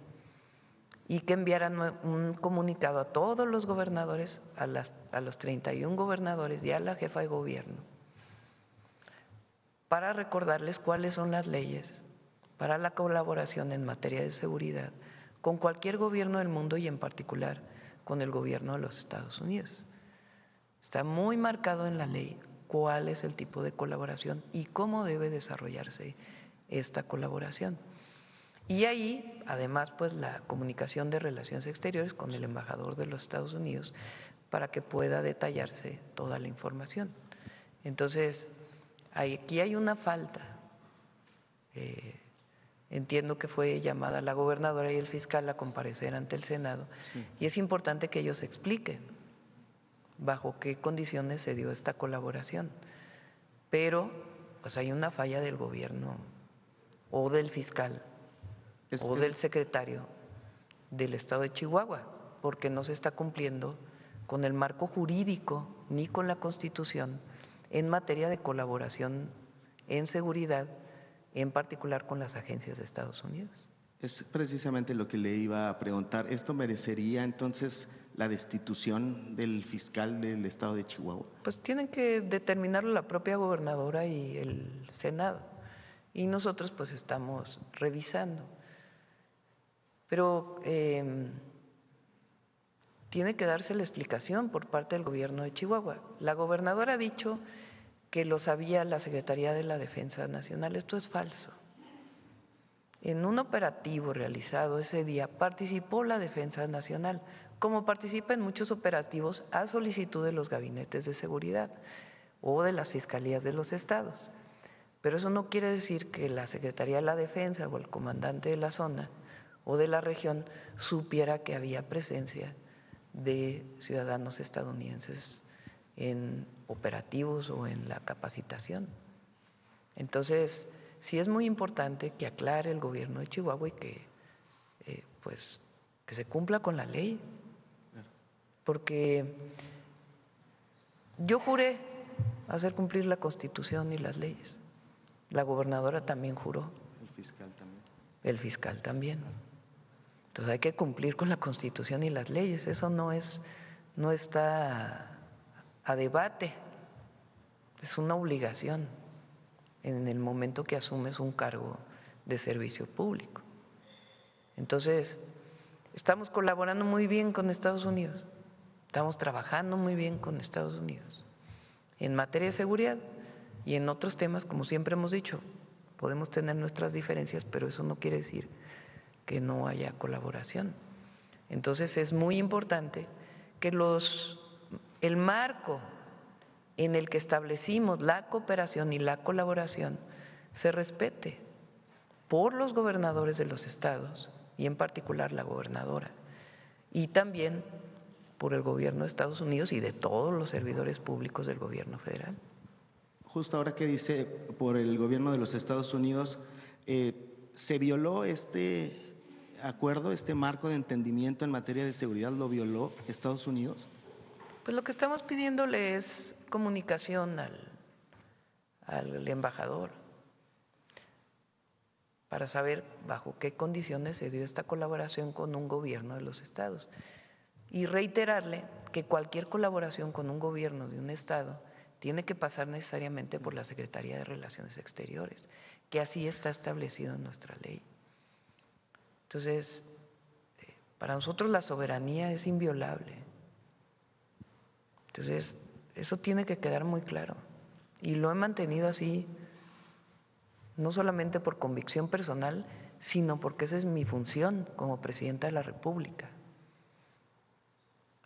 y que enviaran un comunicado a todos los gobernadores, a los 31 gobernadores y a la jefa de gobierno, para recordarles cuáles son las leyes para la colaboración en materia de seguridad con cualquier gobierno del mundo y en particular con el gobierno de los Estados Unidos. Está muy marcado en la ley cuál es el tipo de colaboración y cómo debe desarrollarse esta colaboración. Y ahí, además, pues la comunicación de relaciones exteriores con el embajador de los Estados Unidos para que pueda detallarse toda la información. Entonces, aquí hay una falta. Entiendo que fue llamada la gobernadora y el fiscal a comparecer ante el Senado, y es importante que ellos expliquen bajo qué condiciones se dio esta colaboración. Pero pues hay una falla del gobierno o del fiscal o del secretario del estado de Chihuahua, porque no se está cumpliendo con el marco jurídico ni con la Constitución en materia de colaboración en seguridad, en particular con las agencias de Estados Unidos. Es precisamente lo que le iba a preguntar. ¿Esto merecería entonces la destitución del fiscal del estado de Chihuahua? Pues tienen que determinarlo la propia gobernadora y el Senado, y nosotros pues estamos revisando. Pero tiene que darse la explicación por parte del gobierno de Chihuahua. La gobernadora ha dicho que lo sabía la Secretaría de la Defensa Nacional. Esto es falso. En un operativo realizado ese día participó la Defensa Nacional, como participa en muchos operativos a solicitud de los gabinetes de seguridad o de las fiscalías de los estados. Pero eso no quiere decir que la Secretaría de la Defensa o el comandante de la zona o de la región supiera que había presencia de ciudadanos estadounidenses en operativos o en la capacitación. Entonces, sí es muy importante que aclare el gobierno de Chihuahua y que, que se cumpla con la ley, porque yo juré hacer cumplir la Constitución y las leyes. La gobernadora también juró. El fiscal también. El fiscal también. Entonces hay que cumplir con la Constitución y las leyes. Eso no está a debate. Es una obligación en el momento que asumes un cargo de servicio público. Entonces, estamos colaborando muy bien con Estados Unidos. Estamos trabajando muy bien con Estados Unidos en materia de seguridad y en otros temas, como siempre hemos dicho, podemos tener nuestras diferencias, pero eso no quiere decir que no haya colaboración. Entonces es muy importante que el marco en el que establecimos la cooperación y la colaboración se respete por los gobernadores de los estados y en particular la gobernadora y también por el gobierno de Estados Unidos y de todos los servidores públicos del gobierno federal. Justo ahora que dice por el gobierno de los Estados Unidos, ¿se violó este acuerdo, este marco de entendimiento en materia de seguridad, lo violó Estados Unidos? Pues lo que estamos pidiéndole es comunicación al embajador para saber bajo qué condiciones se dio esta colaboración con un gobierno de los estados y reiterarle que cualquier colaboración con un gobierno de un estado tiene que pasar necesariamente por la Secretaría de Relaciones Exteriores, que así está establecido en nuestra ley. Entonces, para nosotros la soberanía es inviolable. Entonces, eso tiene que quedar muy claro. Y lo he mantenido así, no solamente por convicción personal, sino porque esa es mi función como presidenta de la República.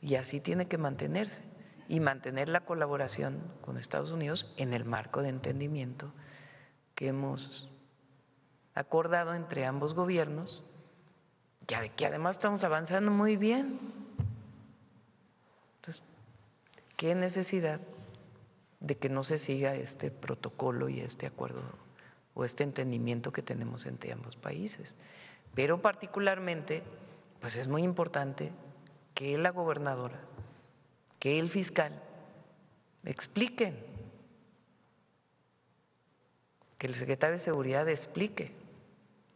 Y así tiene que mantenerse. Y mantener la colaboración con Estados Unidos en el marco de entendimiento que hemos acordado entre ambos gobiernos, que además estamos avanzando muy bien. Entonces, ¿qué necesidad de que no se siga este protocolo y este acuerdo o este entendimiento que tenemos entre ambos países? Pero particularmente, pues es muy importante que la gobernadora, que el fiscal expliquen, que el secretario de Seguridad explique,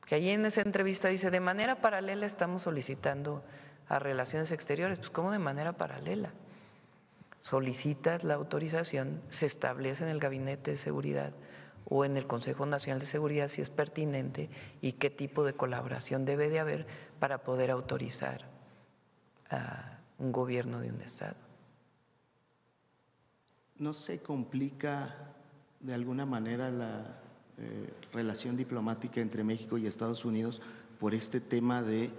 que allí en esa entrevista dice, de manera paralela estamos solicitando a Relaciones Exteriores. Pues ¿cómo de manera paralela? Solicitas la autorización, se establece en el Gabinete de Seguridad o en el Consejo Nacional de Seguridad si es pertinente y qué tipo de colaboración debe de haber para poder autorizar a un gobierno de un estado. ¿No se complica de alguna manera la relación diplomática entre México y Estados Unidos por este tema de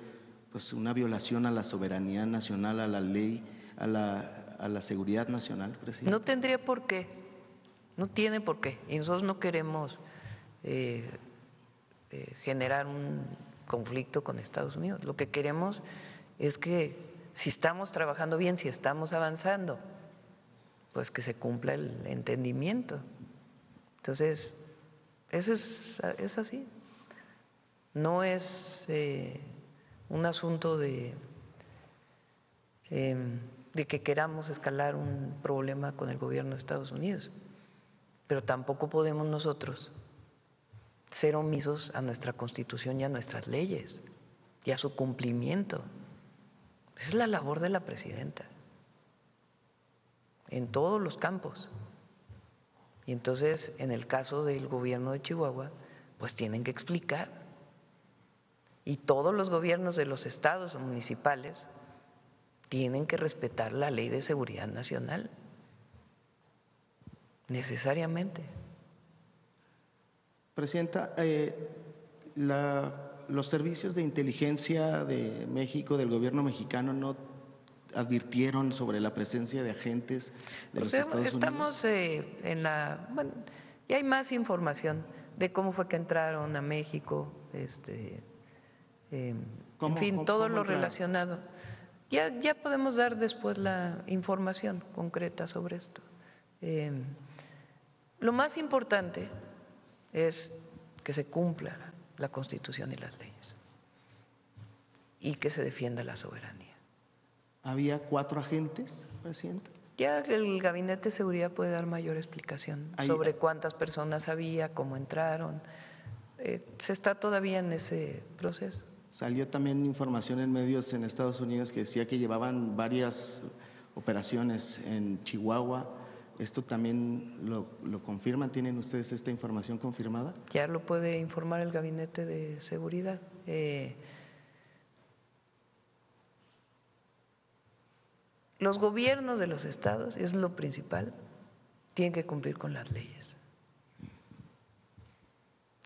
una violación a la soberanía nacional, a la ley, a la seguridad nacional, presidente? No tendría por qué, no tiene por qué. Y nosotros no queremos generar un conflicto con Estados Unidos. Lo que queremos es que si estamos trabajando bien, si estamos avanzando, pues que se cumpla el entendimiento. Entonces, eso es así. No es un asunto de que queramos escalar un problema con el gobierno de Estados Unidos, pero tampoco podemos nosotros ser omisos a nuestra Constitución y a nuestras leyes y a su cumplimiento. Esa es la labor de la presidenta en todos los campos. Y entonces, en el caso del gobierno de Chihuahua, pues tienen que explicar. Y todos los gobiernos de los estados o municipales tienen que respetar la Ley de Seguridad Nacional, necesariamente. Presidenta, los servicios de inteligencia de México, del gobierno mexicano, ¿no advirtieron sobre la presencia de agentes de los Estados Unidos? Estamos Y hay más información de cómo fue que entraron a México, en fin, todo lo relacionado. Ya podemos dar después la información concreta sobre esto. Lo más importante es que se cumpla la Constitución y las leyes y que se defienda la soberanía. ¿Había 4 agentes, presidente? Ya el Gabinete de Seguridad puede dar mayor explicación sobre cuántas personas había, cómo entraron. Se está todavía en ese proceso. Salió también información en medios en Estados Unidos que decía que llevaban varias operaciones en Chihuahua. ¿Esto también lo confirman? ¿Tienen ustedes esta información confirmada? Ya lo puede informar el Gabinete de Seguridad. Los gobiernos de los estados, y es lo principal, tienen que cumplir con las leyes.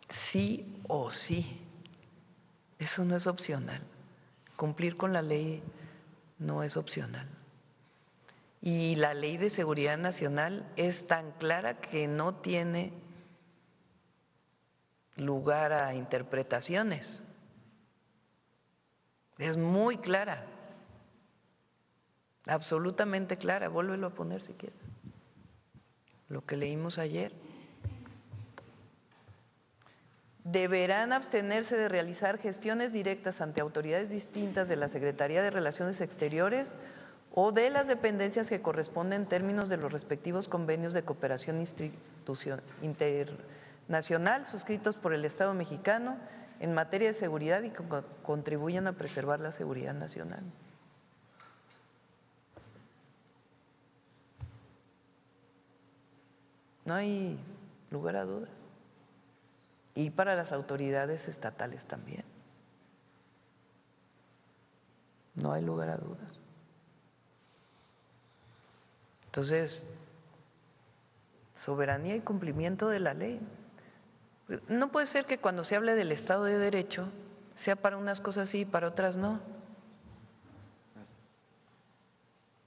Sí o sí. Eso no es opcional. Cumplir con la ley no es opcional. Y la Ley de Seguridad Nacional es tan clara que no tiene lugar a interpretaciones. Es muy clara, absolutamente clara. Vuélvelo a poner si quieres. Lo que leímos ayer. Deberán abstenerse de realizar gestiones directas ante autoridades distintas de la Secretaría de Relaciones Exteriores o de las dependencias que corresponden en términos de los respectivos convenios de cooperación internacional suscritos por el Estado mexicano en materia de seguridad y que contribuyan a preservar la seguridad nacional. No hay lugar a dudas. Y para las autoridades estatales también. No hay lugar a dudas. Entonces, soberanía y cumplimiento de la ley. No puede ser que cuando se hable del Estado de Derecho sea para unas cosas sí y para otras no.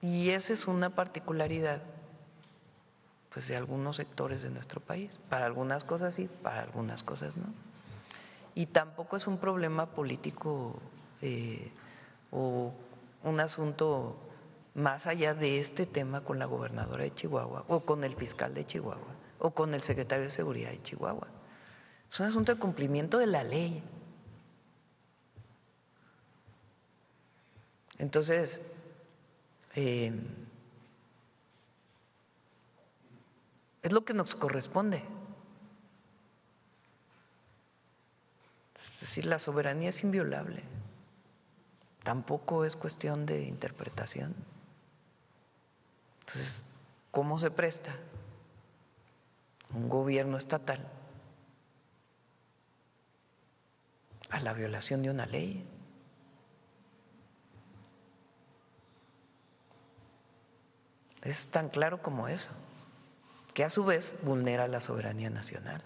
Y esa es una particularidad, pues, de algunos sectores de nuestro país. Para algunas cosas sí, para algunas cosas no. Y tampoco es un problema político o un asunto más allá de este tema con la gobernadora de Chihuahua o con el fiscal de Chihuahua o con el secretario de Seguridad de Chihuahua. Es un asunto de cumplimiento de la ley. Entonces, es lo que nos corresponde. Es decir, la soberanía es inviolable. Tampoco es cuestión de interpretación. Entonces, ¿cómo se presta un gobierno estatal a la violación de una ley? Es tan claro como eso, que a su vez vulnera la soberanía nacional.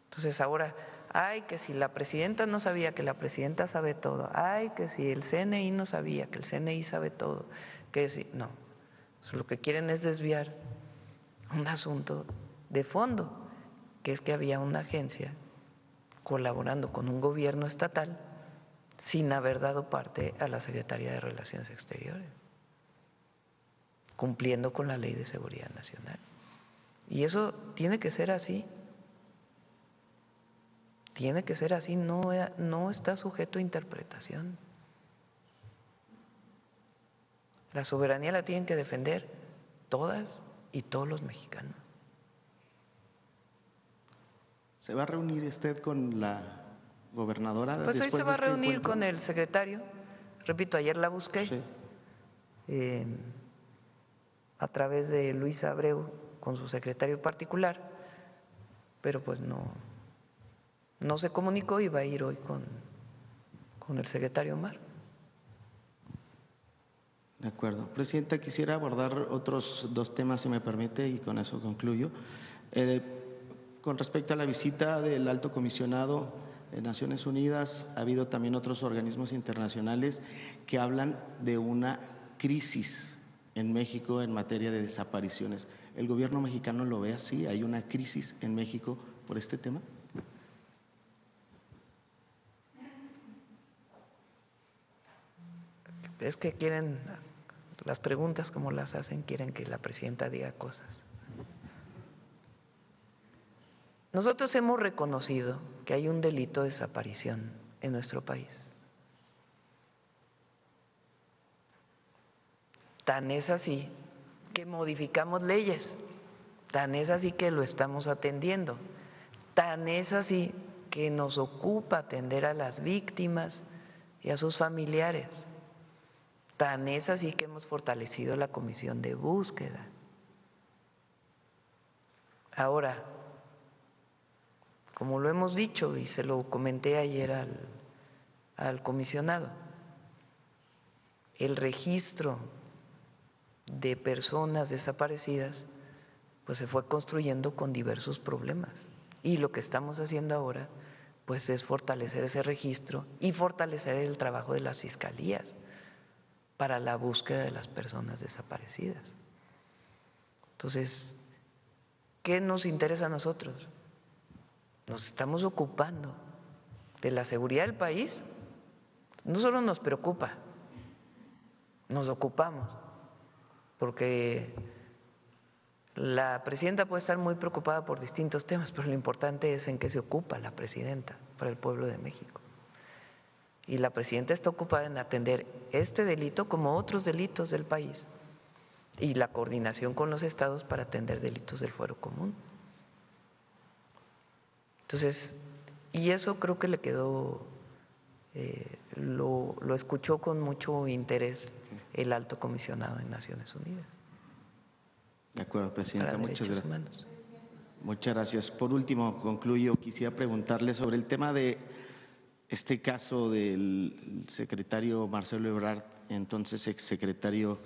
Entonces ahora, ay, que si la presidenta no sabía, que la presidenta sabe todo, ay, que si el CNI no sabía, que el CNI sabe todo, que si, no, lo que quieren es desviar un asunto de fondo, que es que había una agencia colaborando con un gobierno estatal sin haber dado parte a la Secretaría de Relaciones Exteriores, cumpliendo con la Ley de Seguridad Nacional. Y eso tiene que ser así. Tiene que ser así, no está sujeto a interpretación. La soberanía la tienen que defender todas y todos los mexicanos. ¿Se va a reunir usted con la gobernadora? Pues hoy se va a reunir con el secretario. Repito, ayer la busqué. Sí. A través de Luisa Abreu con su secretario particular, pero pues no se comunicó y va a ir hoy con el secretario Omar. De acuerdo. Presidenta, quisiera abordar otros 2 temas, si me permite, y con eso concluyo. Con respecto a la visita del alto comisionado de Naciones Unidas, ha habido también otros organismos internacionales que hablan de una crisis en México en materia de desapariciones. ¿El gobierno mexicano lo ve así? ¿Hay una crisis en México por este tema? Es que quieren, las preguntas como las hacen, quieren que la presidenta diga cosas. Nosotros hemos reconocido que hay un delito de desaparición en nuestro país. Tan es así que modificamos leyes, tan es así que lo estamos atendiendo, tan es así que nos ocupa atender a las víctimas y a sus familiares, tan es así que hemos fortalecido la comisión de búsqueda. Ahora, como lo hemos dicho y se lo comenté ayer al comisionado, el registro de personas desaparecidas pues se fue construyendo con diversos problemas, y lo que estamos haciendo ahora pues es fortalecer ese registro y fortalecer el trabajo de las fiscalías para la búsqueda de las personas desaparecidas. Entonces, ¿qué nos interesa a nosotros? Nos estamos ocupando de la seguridad del país. No solo nos preocupa, nos ocupamos, porque la presidenta puede estar muy preocupada por distintos temas, pero lo importante es en qué se ocupa la presidenta para el pueblo de México. Y la presidenta está ocupada en atender este delito como otros delitos del país, y la coordinación con los estados para atender delitos del fuero común. Entonces, y eso creo que le quedó, lo escuchó con mucho interés el alto comisionado de Naciones Unidas. De acuerdo, presidenta, muchas gracias. Humanos. Muchas gracias. Por último, concluyo, quisiera preguntarle sobre el tema de este caso del secretario Marcelo Ebrard, entonces exsecretario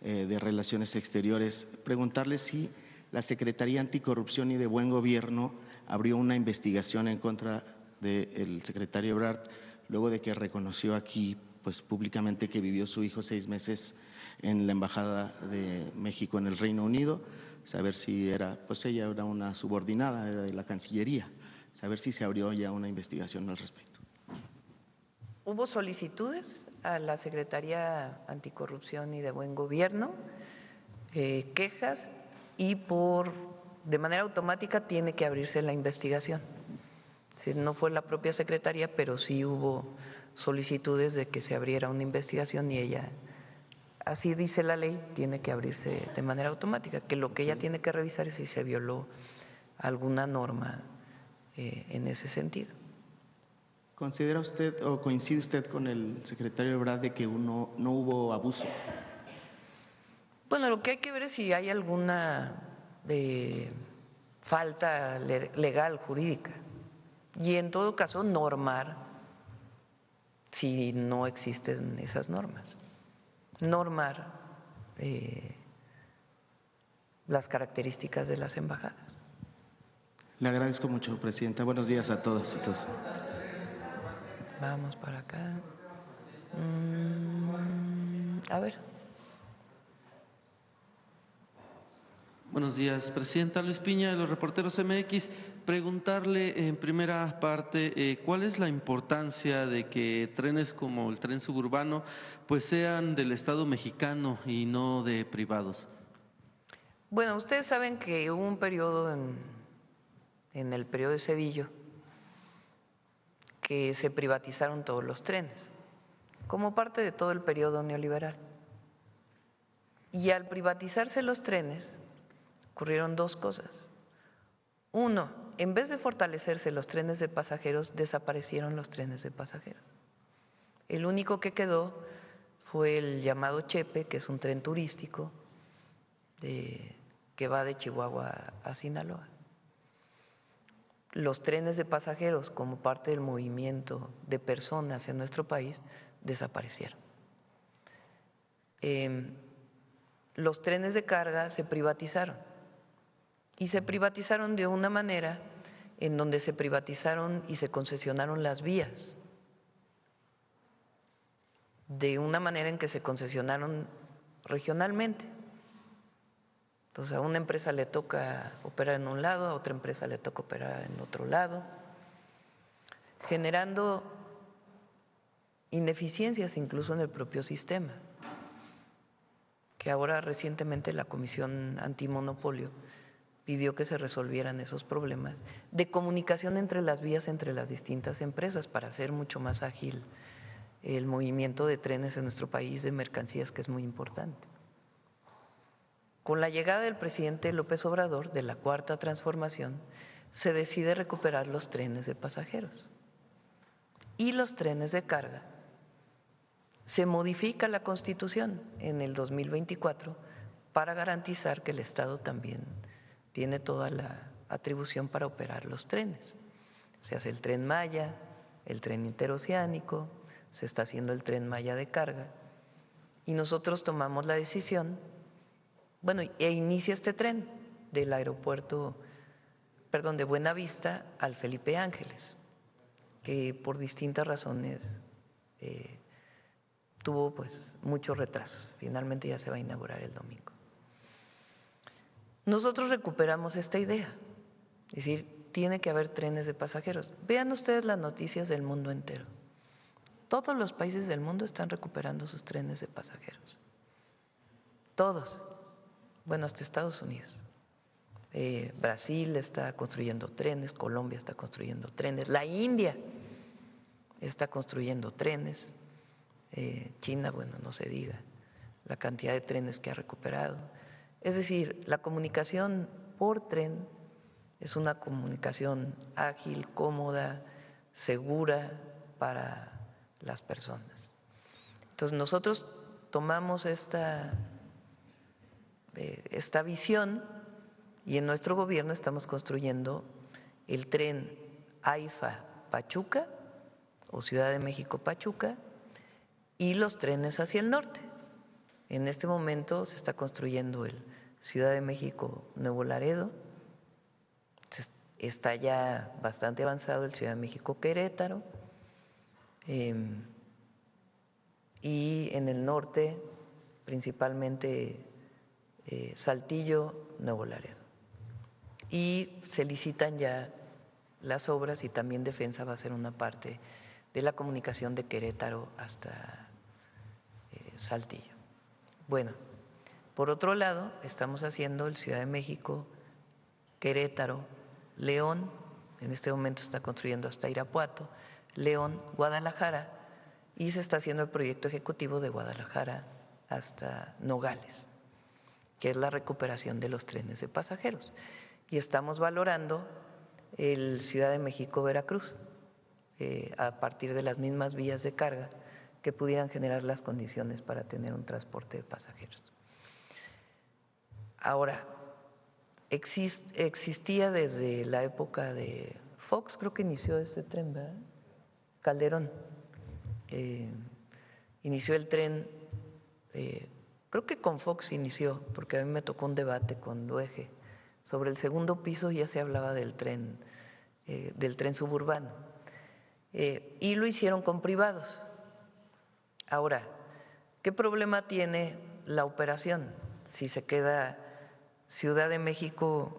de Relaciones Exteriores, preguntarle si la Secretaría Anticorrupción y de Buen Gobierno abrió una investigación en contra del secretario Ebrard, luego de que reconoció aquí pues, públicamente que vivió su hijo 6 meses en la Embajada de México en el Reino Unido, saber si era, pues ella era una subordinada, era de la Cancillería, saber si se abrió ya una investigación al respecto. Hubo solicitudes a la Secretaría Anticorrupción y de Buen Gobierno, quejas, y de manera automática tiene que abrirse la investigación. Es decir, no fue la propia Secretaría, pero sí hubo solicitudes de que se abriera una investigación, y ella, así dice la ley, tiene que abrirse de manera automática, que lo que ella tiene que revisar es si se violó alguna norma en ese sentido. ¿Considera usted o coincide usted con el secretario Ebrard de que no hubo abuso? Bueno, lo que hay que ver es si hay alguna falta legal, jurídica, y en todo caso normar si no existen esas normas, normar las características de las embajadas. Le agradezco mucho, presidenta. Buenos días a todas y todos. Vamos para acá. A ver. Buenos días, presidenta. Luis Piña, de los Reporteros MX. Preguntarle en primera parte, ¿cuál es la importancia de que trenes como el tren suburbano pues sean del Estado mexicano y no de privados? Bueno, ustedes saben que hubo un periodo en el periodo de Zedillo que se privatizaron todos los trenes, como parte de todo el periodo neoliberal. Y al privatizarse los trenes, ocurrieron 2 cosas. Uno, en vez de fortalecerse los trenes de pasajeros, desaparecieron los trenes de pasajeros. El único que quedó fue el llamado Chepe, que es un tren turístico que va de Chihuahua a Sinaloa. Los trenes de pasajeros, como parte del movimiento de personas en nuestro país, desaparecieron. Los trenes de carga se privatizaron, y se privatizaron de una manera en donde se privatizaron y se concesionaron las vías, de una manera en que se concesionaron regionalmente. Entonces a una empresa le toca operar en un lado, a otra empresa le toca operar en otro lado, generando ineficiencias incluso en el propio sistema, que ahora recientemente la Comisión Antimonopolio pidió que se resolvieran esos problemas de comunicación entre las vías entre las distintas empresas para hacer mucho más ágil el movimiento de trenes en nuestro país de mercancías, que es muy importante. Con la llegada del presidente López Obrador de la Cuarta Transformación, se decide recuperar los trenes de pasajeros y los trenes de carga. Se modifica la Constitución en el 2024 para garantizar que el Estado también tiene toda la atribución para operar los trenes. Se hace el Tren Maya, el tren interoceánico, se está haciendo el Tren Maya de carga y nosotros tomamos la decisión, e inicia este tren del aeropuerto, de Buenavista al Felipe Ángeles, que por distintas razones tuvo muchos retrasos. Finalmente ya se va a inaugurar el domingo. Nosotros recuperamos esta idea, es decir, tiene que haber trenes de pasajeros. Vean ustedes las noticias del mundo entero. Todos los países del mundo están recuperando sus trenes de pasajeros. Todos. Hasta Estados Unidos. Brasil está construyendo trenes, Colombia está construyendo trenes, la India está construyendo trenes, China, no se diga, la cantidad de trenes que ha recuperado. Es decir, la comunicación por tren es una comunicación ágil, cómoda, segura para las personas. Entonces nosotros tomamos esta visión y en nuestro gobierno estamos construyendo el tren AIFA-Pachuca o Ciudad de México-Pachuca y los trenes hacia el norte. En este momento se está construyendo el Ciudad de México-Nuevo Laredo, está ya bastante avanzado el Ciudad de México-Querétaro y en el norte principalmente Saltillo, Nuevo Laredo. Y se licitan ya las obras y también Defensa va a ser una parte de la comunicación de Querétaro hasta Saltillo. Por otro lado, estamos haciendo el Ciudad de México, Querétaro, León, en este momento está construyendo hasta Irapuato, León, Guadalajara, y se está haciendo el proyecto ejecutivo de Guadalajara hasta Nogales, que es la recuperación de los trenes de pasajeros. Y estamos valorando el Ciudad de México-Veracruz, a partir de las mismas vías de carga que pudieran generar las condiciones para tener un transporte de pasajeros. Ahora, existía desde la época de Fox, creo que inició este tren, ¿verdad? Calderón, inició el tren, creo que con Fox inició, porque a mí me tocó un debate con Duege sobre el segundo piso, ya se hablaba del tren suburbano, y lo hicieron con privados. Ahora, ¿qué problema tiene la operación si se queda Ciudad de México,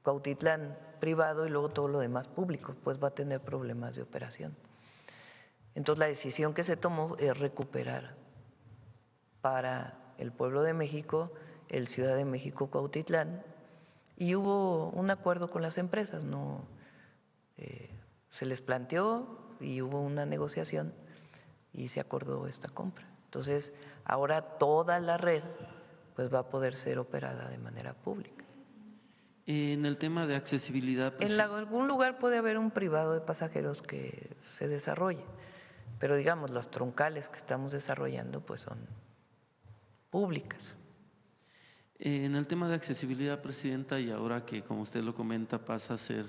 Cuautitlán privado y luego todo lo demás público? Pues va a tener problemas de operación. Entonces la decisión que se tomó es recuperar para el pueblo de México el Ciudad de México Cuautitlán y hubo un acuerdo con las empresas, no se les planteó y hubo una negociación y se acordó esta compra. Entonces ahora toda la red pues va a poder ser operada de manera pública. En el tema de accesibilidad… En algún lugar puede haber un privado de pasajeros que se desarrolle, pero digamos las troncales que estamos desarrollando pues son públicas. En el tema de accesibilidad, Presidenta, y ahora que, como usted lo comenta, pasa a ser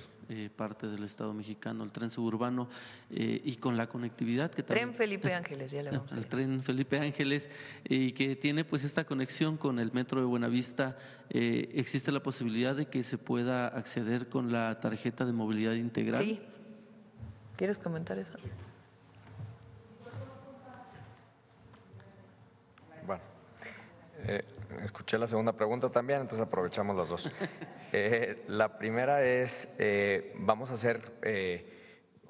parte del Estado mexicano, el tren suburbano, y con la conectividad que también… Tren Felipe Ángeles, ya le vamos a el decir. tren Felipe Ángeles, y que tiene pues esta conexión con el metro de Buenavista, ¿existe la posibilidad de que se pueda acceder con la tarjeta de movilidad integral? Sí. ¿Quieres comentar eso? Bueno, escuché la segunda pregunta también, entonces aprovechamos las dos. La primera es, vamos a hacer,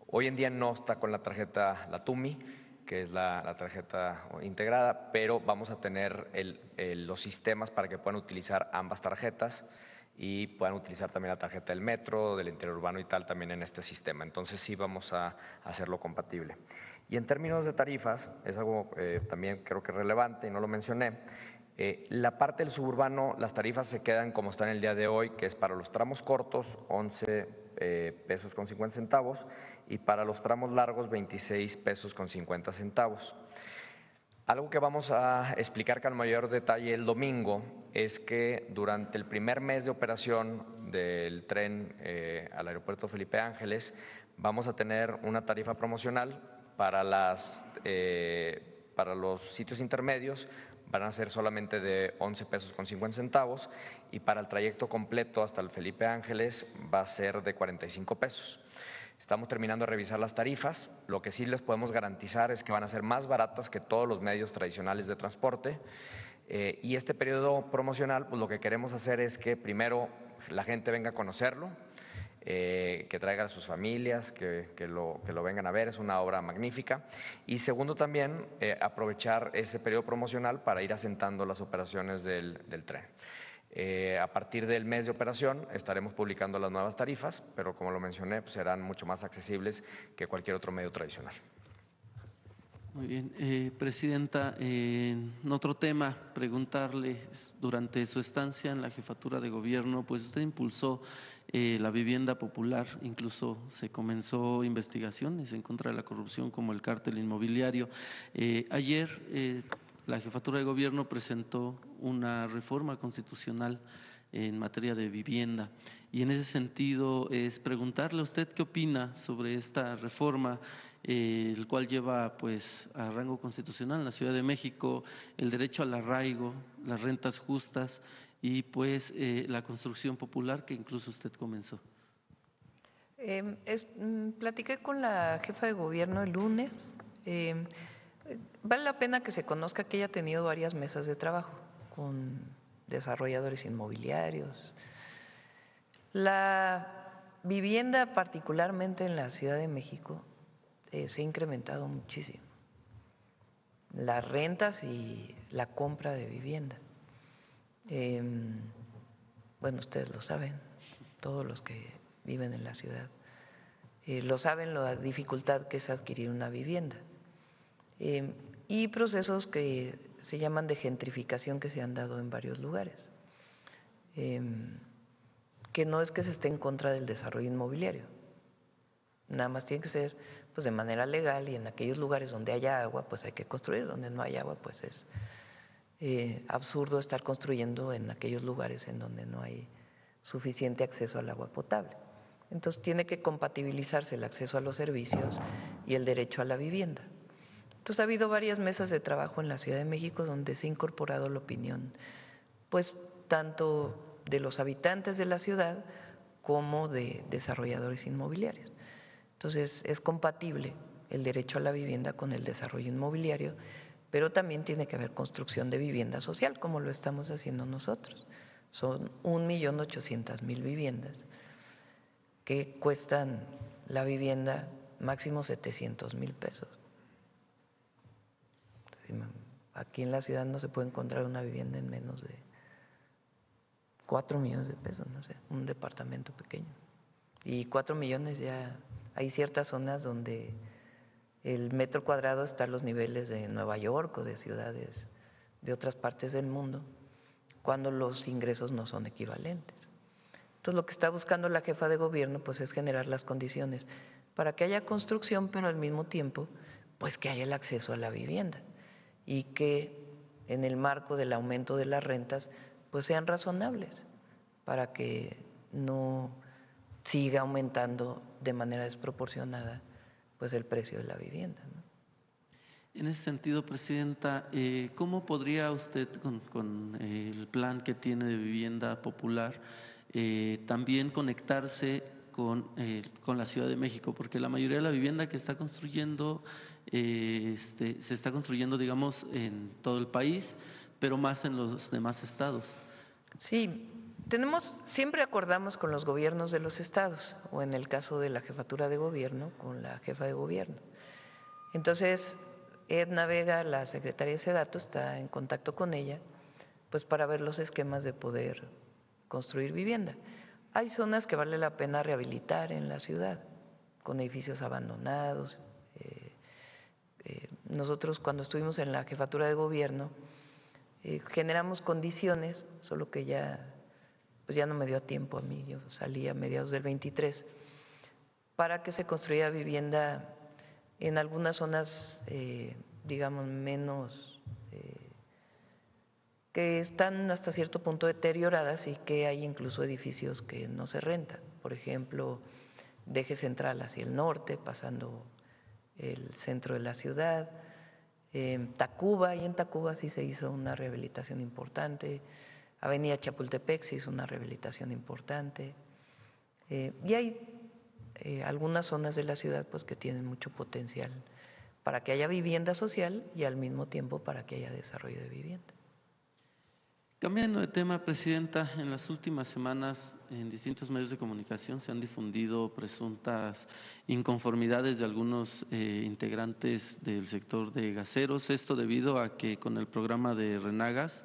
hoy en día no está con la tarjeta, la TUMI, que es la tarjeta integrada, pero vamos a tener los sistemas para que puedan utilizar ambas tarjetas y puedan utilizar también la tarjeta del metro, del interior urbano y tal también en este sistema. Entonces sí vamos a hacerlo compatible. Y en términos de tarifas, es algo también creo que relevante y no lo mencioné, la parte del suburbano, las tarifas se quedan como están el día de hoy, que es para los tramos cortos 11 pesos con 50 centavos y para los tramos largos 26 pesos con 50 centavos. Algo que vamos a explicar con mayor detalle el domingo es que durante el primer mes de operación del tren al aeropuerto Felipe Ángeles vamos a tener una tarifa promocional para los sitios intermedios. Van a ser solamente de 11 pesos con 50 centavos y para el trayecto completo hasta el Felipe Ángeles va a ser de 45 pesos. Estamos terminando de revisar las tarifas. Lo que sí les podemos garantizar es que van a ser más baratas que todos los medios tradicionales de transporte. Y este periodo promocional, pues lo que queremos hacer es que primero la gente venga a conocerlo, que traiga a sus familias, que lo vengan a ver, es una obra magnífica. Y segundo también, aprovechar ese periodo promocional para ir asentando las operaciones del tren. A partir del mes de operación estaremos publicando las nuevas tarifas, pero como lo mencioné, pues serán mucho más accesibles que cualquier otro medio tradicional. Muy bien. Presidenta, en otro tema, preguntarle, durante su estancia en la jefatura de gobierno, pues usted impulsó la vivienda popular, incluso se comenzó investigaciones en contra de la corrupción como el cártel inmobiliario. Ayer la jefatura de gobierno presentó una reforma constitucional en materia de vivienda y en ese sentido es preguntarle a usted qué opina sobre esta reforma, el cual lleva pues a rango constitucional en la Ciudad de México el derecho al arraigo, las rentas justas y pues la construcción popular que incluso usted comenzó. Platiqué con la jefa de gobierno el lunes. Vale la pena que se conozca que ella ha tenido varias mesas de trabajo con desarrolladores inmobiliarios. La vivienda, particularmente en la Ciudad de México, se ha incrementado muchísimo. Las rentas y la compra de vivienda. Bueno, ustedes lo saben, todos los que viven en la ciudad, lo saben la dificultad que es adquirir una vivienda. Y procesos que se llaman de gentrificación que se han dado en varios lugares, que no es que se esté en contra del desarrollo inmobiliario, nada más tiene que ser pues de manera legal y en aquellos lugares donde haya agua pues hay que construir, donde no hay agua pues es absurdo estar construyendo en aquellos lugares en donde no hay suficiente acceso al agua potable. Entonces tiene que compatibilizarse el acceso a los servicios y el derecho a la vivienda. Entonces ha habido varias mesas de trabajo en la Ciudad de México donde se ha incorporado la opinión, pues tanto de los habitantes de la ciudad como de desarrolladores inmobiliarios. Entonces es compatible el derecho a la vivienda con el desarrollo inmobiliario, pero también tiene que haber construcción de vivienda social, como lo estamos haciendo nosotros. Son 1.800.000 viviendas que cuestan la vivienda máximo 700,000 pesos. Aquí en la ciudad no se puede encontrar una vivienda en menos de 4 millones de pesos, no sé, un departamento pequeño. Y 4 millones ya, hay ciertas zonas donde el metro cuadrado está a los niveles de Nueva York o de ciudades de otras partes del mundo, cuando los ingresos no son equivalentes. Entonces lo que está buscando la jefa de gobierno pues es generar las condiciones para que haya construcción, pero al mismo tiempo pues que haya el acceso a la vivienda y que en el marco del aumento de las rentas pues sean razonables para que no siga aumentando de manera desproporcionada pues el precio de la vivienda, ¿no? En ese sentido, Presidenta, ¿cómo podría usted, con el plan que tiene de vivienda popular, también conectarse con la Ciudad de México? Porque la mayoría de la vivienda que está construyendo se está construyendo, digamos, en todo el país, pero más en los demás estados. Sí, siempre acordamos con los gobiernos de los estados, o en el caso de la jefatura de gobierno, con la jefa de gobierno. Entonces, Edna Vega, la secretaria de SEDATU, está en contacto con ella, pues para ver los esquemas de poder construir vivienda. Hay zonas que vale la pena rehabilitar en la ciudad, con edificios abandonados. Nosotros cuando estuvimos en la jefatura de gobierno generamos condiciones, solo que pues ya no me dio tiempo a mí, yo salí a mediados del 23, para que se construya vivienda en algunas zonas, digamos, menos, que están hasta cierto punto deterioradas y que hay incluso edificios que no se rentan. Por ejemplo, de Eje Central hacia el norte, pasando el centro de la ciudad, Tacuba, y en Tacuba sí se hizo una rehabilitación importante, Avenida Chapultepec se hizo una rehabilitación importante, y hay algunas zonas de la ciudad pues que tienen mucho potencial para que haya vivienda social y al mismo tiempo para que haya desarrollo de vivienda. Cambiando de tema, Presidenta, en las últimas semanas en distintos medios de comunicación se han difundido presuntas inconformidades de algunos integrantes del sector de gaseros, esto debido a que con el programa de Renagas,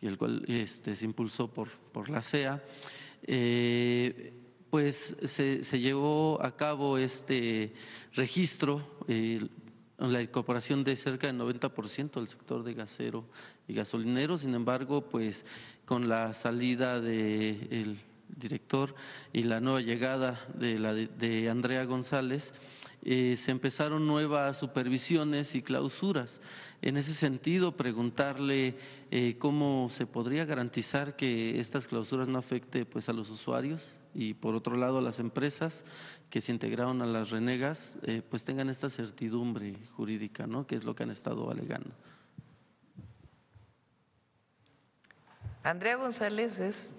el cual se impulsó por la CEA, pues se llevó a cabo este registro, la incorporación de cerca del 90% del sector de gasero y gasolinero. Sin embargo, pues con la salida del director y la nueva llegada de Andrea González, se empezaron nuevas supervisiones y clausuras. En ese sentido, preguntarle cómo se podría garantizar que estas clausuras no afecten pues a los usuarios y por otro lado a las empresas que se integraron a las renegas pues tengan esta certidumbre jurídica, ¿no? Que es lo que han estado alegando. Andrea González es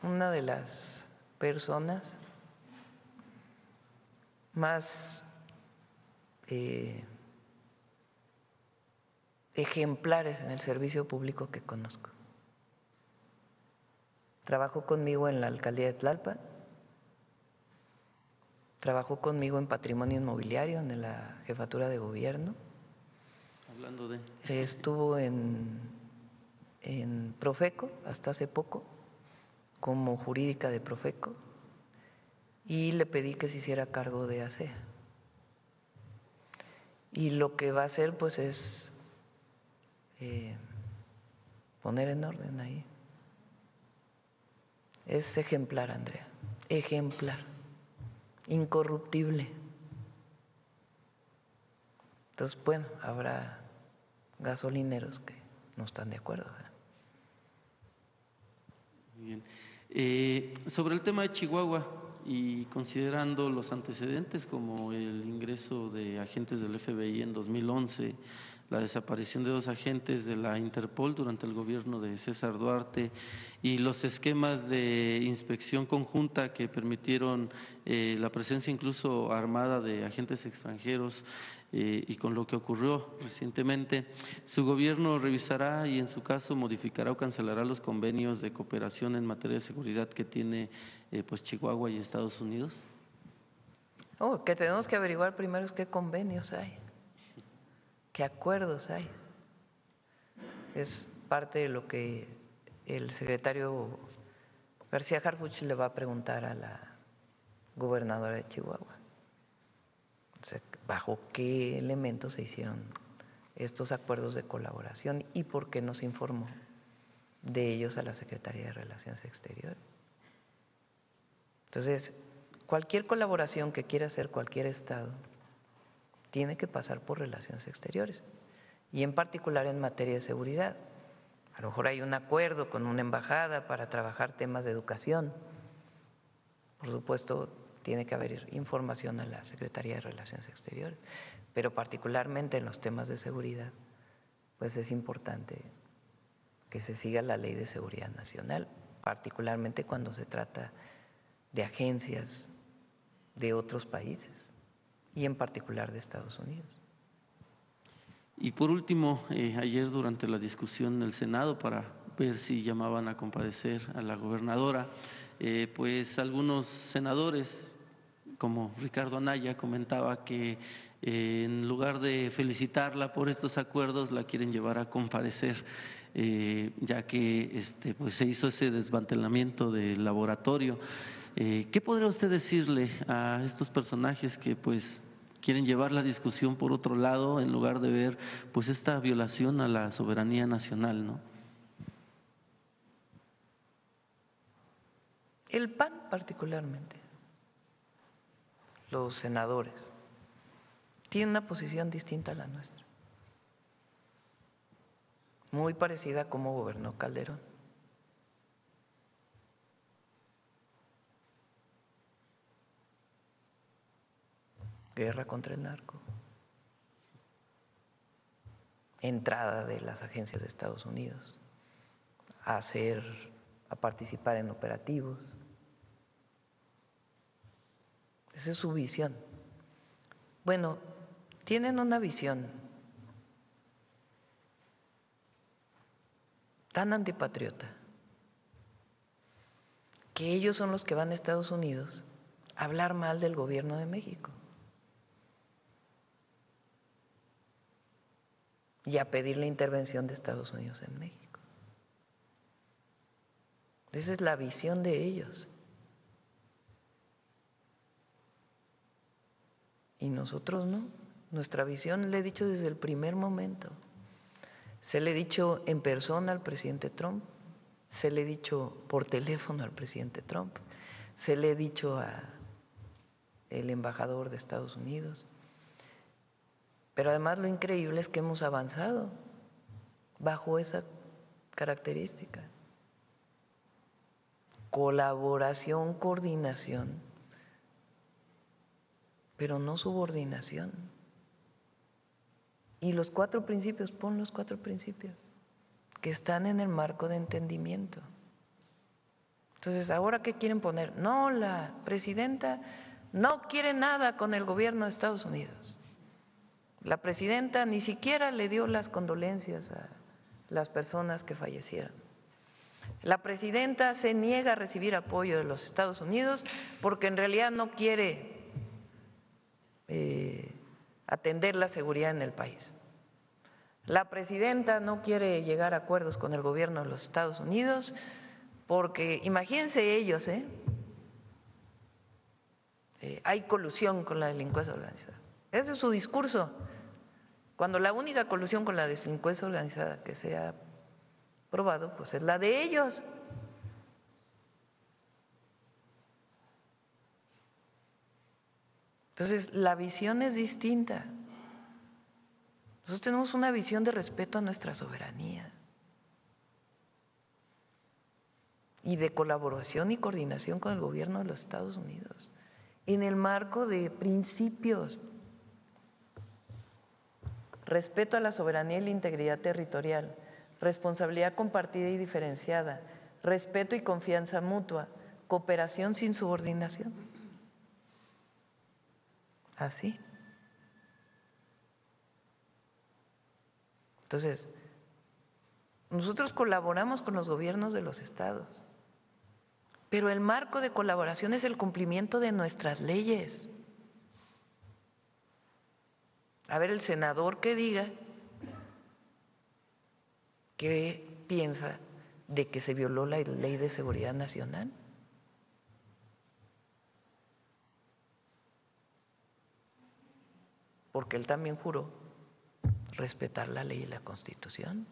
una de las personas más ejemplares en el servicio público que conozco. Trabajó conmigo en la alcaldía de Tlalpan, trabajó conmigo en patrimonio inmobiliario, en la jefatura de gobierno. Hablando de… Estuvo en Profeco hasta hace poco, como jurídica de Profeco, y le pedí que se hiciera cargo de ASEA. Y lo que va a hacer pues es poner en orden ahí. Es ejemplar, Andrea, ejemplar, incorruptible. Entonces, bueno, habrá gasolineros que no están de acuerdo, ¿verdad? Muy bien. Sobre el tema de Chihuahua y considerando los antecedentes como el ingreso de agentes del FBI en 2011, la desaparición de 2 agentes de la Interpol durante el gobierno de César Duarte y los esquemas de inspección conjunta que permitieron la presencia incluso armada de agentes extranjeros y con lo que ocurrió recientemente, ¿su gobierno revisará y en su caso modificará o cancelará los convenios de cooperación en materia de seguridad que tiene pues Chihuahua y Estados Unidos? Que tenemos que averiguar primero es qué convenios hay, qué acuerdos hay. Es parte de lo que el secretario García Harfuch le va a preguntar a la gobernadora de Chihuahua. O sea, ¿bajo qué elementos se hicieron estos acuerdos de colaboración y por qué no se informó de ellos a la Secretaría de Relaciones Exteriores? Entonces, cualquier colaboración que quiera hacer cualquier Estado tiene que pasar por Relaciones Exteriores y en particular en materia de seguridad. A lo mejor hay un acuerdo con una embajada para trabajar temas de educación. Por supuesto, tiene que haber información a la Secretaría de Relaciones Exteriores, pero particularmente en los temas de seguridad, pues es importante que se siga la Ley de Seguridad Nacional, particularmente cuando se trata de agencias de otros países y en particular de Estados Unidos. Y por último, ayer durante la discusión en el Senado para ver si llamaban a comparecer a la gobernadora, pues algunos senadores, como Ricardo Anaya, comentaba que en lugar de felicitarla por estos acuerdos, la quieren llevar a comparecer, ya que pues se hizo ese desmantelamiento del laboratorio. ¿Qué podría usted decirle a estos personajes que pues quieren llevar la discusión por otro lado en lugar de ver pues esta violación a la soberanía nacional, ¿no? El PAN particularmente, los senadores, tienen una posición distinta a la nuestra, muy parecida a cómo gobernó Calderón. Guerra contra el narco, entrada de las agencias de Estados Unidos a participar en operativos. Esa es su visión. Bueno, tienen una visión tan antipatriota que ellos son los que van a Estados Unidos a hablar mal del gobierno de México y a pedir la intervención de Estados Unidos en México. Esa es la visión de ellos. Y nosotros no. Nuestra visión, le he dicho desde el primer momento, se le he dicho en persona al presidente Trump, se le he dicho por teléfono al presidente Trump, se le he dicho al embajador de Estados Unidos. Pero además lo increíble es que hemos avanzado bajo esa característica. Colaboración, coordinación, pero no subordinación. Y los 4 principios, pon los 4 principios, que están en el marco de entendimiento. Entonces, ¿ahora qué quieren poner? No, la presidenta no quiere nada con el gobierno de Estados Unidos. La presidenta ni siquiera le dio las condolencias a las personas que fallecieron. La presidenta se niega a recibir apoyo de los Estados Unidos porque en realidad no quiere atender la seguridad en el país. La presidenta no quiere llegar a acuerdos con el gobierno de los Estados Unidos porque, imagínense ellos, hay colusión con la delincuencia organizada. Ese es su discurso, cuando la única colusión con la delincuencia organizada que se ha probado, pues es la de ellos. Entonces, la visión es distinta. Nosotros tenemos una visión de respeto a nuestra soberanía y de colaboración y coordinación con el gobierno de los Estados Unidos en el marco de principios: respeto a la soberanía y la integridad territorial, responsabilidad compartida y diferenciada, respeto y confianza mutua, cooperación sin subordinación. Así. Entonces, nosotros colaboramos con los gobiernos de los estados, pero el marco de colaboración es el cumplimiento de nuestras leyes. A ver, el senador que diga qué piensa de que se violó la Ley de Seguridad Nacional. Porque él también juró respetar la ley y la Constitución.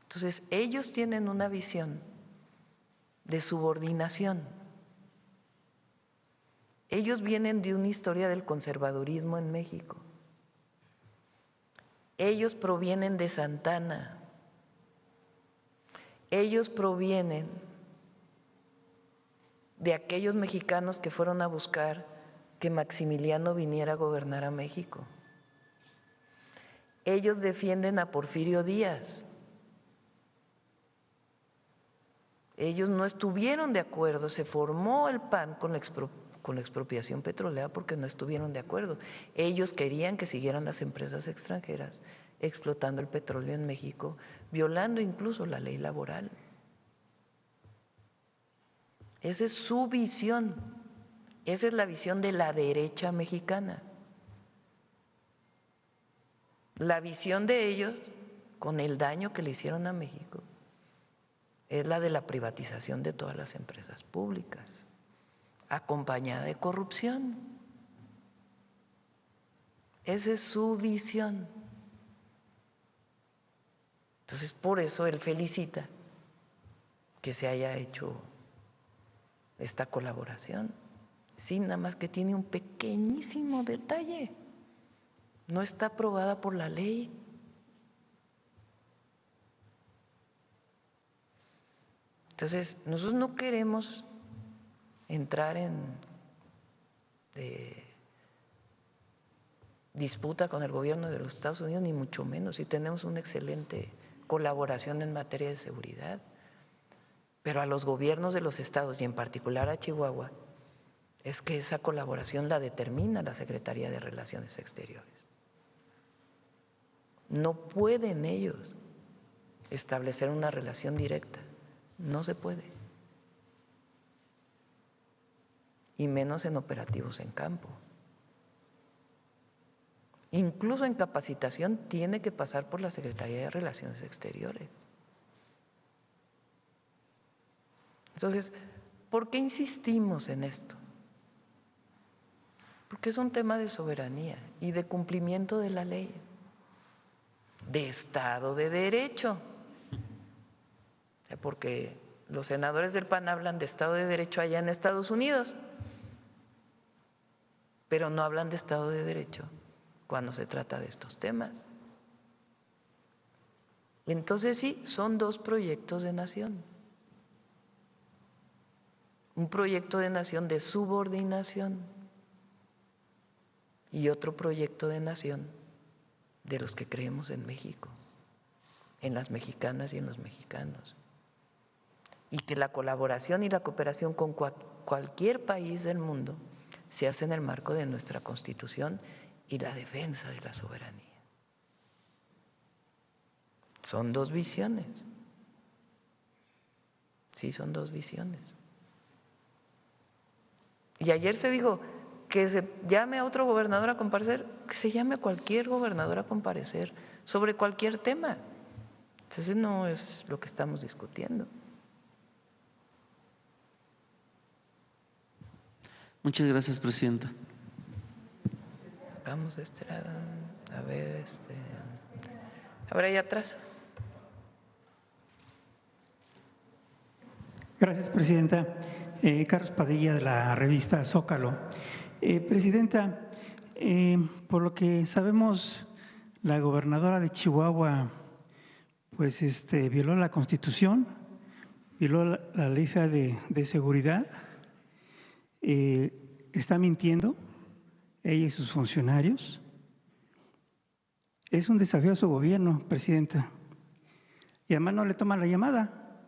Entonces, ellos tienen una visión de subordinación. Ellos vienen de una historia del conservadurismo en México. Ellos provienen de Santana. Ellos provienen de aquellos mexicanos que fueron a buscar que Maximiliano viniera a gobernar a México. Ellos defienden a Porfirio Díaz. Ellos no estuvieron de acuerdo, se formó el PAN con la expropiación petrolera porque no estuvieron de acuerdo. Ellos querían que siguieran las empresas extranjeras explotando el petróleo en México, violando incluso la ley laboral. Esa es su visión, esa es la visión de la derecha mexicana. La visión de ellos, con el daño que le hicieron a México, es la de la privatización de todas las empresas públicas, acompañada de corrupción. Esa es su visión. Entonces, por eso él felicita que se haya hecho esta colaboración. Sí, nada más que tiene un pequeñísimo detalle. No está aprobada por la ley. Entonces, nosotros no queremos entrar en disputa con el gobierno de los Estados Unidos, ni mucho menos, y tenemos una excelente colaboración en materia de seguridad. Pero a los gobiernos de los estados, y en particular a Chihuahua, es que esa colaboración la determina la Secretaría de Relaciones Exteriores. No pueden ellos establecer una relación directa, no se puede, y menos en operativos en campo. Incluso en capacitación tiene que pasar por la Secretaría de Relaciones Exteriores. Entonces, ¿por qué insistimos en esto? Porque es un tema de soberanía y de cumplimiento de la ley, de Estado de Derecho. Porque los senadores del PAN hablan de Estado de Derecho allá en Estados Unidos, pero no hablan de Estado de Derecho cuando se trata de estos temas. Entonces sí, son dos proyectos de nación. Un proyecto de nación de subordinación y otro proyecto de nación de los que creemos en México, en las mexicanas y en los mexicanos. Y que la colaboración y la cooperación con cualquier país del mundo se hace en el marco de nuestra Constitución y la defensa de la soberanía. Son dos visiones. Sí, son dos visiones. Y ayer se dijo que se llame a otro gobernador a comparecer, que se llame a cualquier gobernador a comparecer sobre cualquier tema. Entonces no es lo que estamos discutiendo. Muchas gracias, presidenta. Vamos a este lado, a ver, a ver allá atrás. Gracias, presidenta. Carlos Padilla, de la revista Zócalo. Presidenta, por lo que sabemos, la gobernadora de Chihuahua pues violó la Constitución, violó la Ley Federal de Seguridad, está mintiendo ella y sus funcionarios. Es un desafío a su gobierno, presidenta. Y además no le toman la llamada.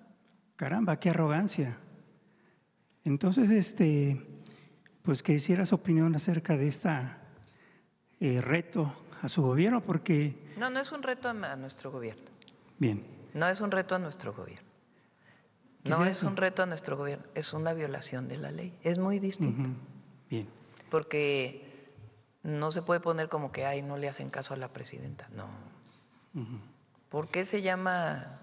Caramba, qué arrogancia. Entonces, pues quisiera su opinión acerca de reto a su gobierno, porque… No, no es un reto a nuestro gobierno. Bien. No es un reto a nuestro gobierno. No es un reto a nuestro gobierno, es una violación de la ley. Es muy distinto. Bien. Porque no se puede poner como que, ay, no le hacen caso a la presidenta. No. ¿Por qué se llama?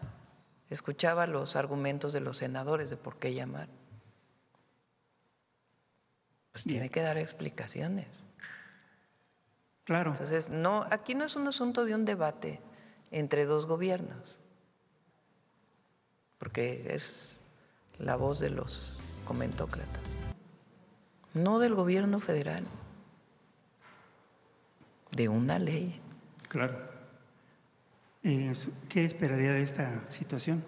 Escuchaba los argumentos de los senadores de por qué llamar. Pues tiene que dar explicaciones. Claro. Entonces, no, aquí no es un asunto de un debate entre dos gobiernos, porque es la voz de los comentócratas, no del gobierno federal, de una ley. Claro. ¿Qué esperaría de esta situación?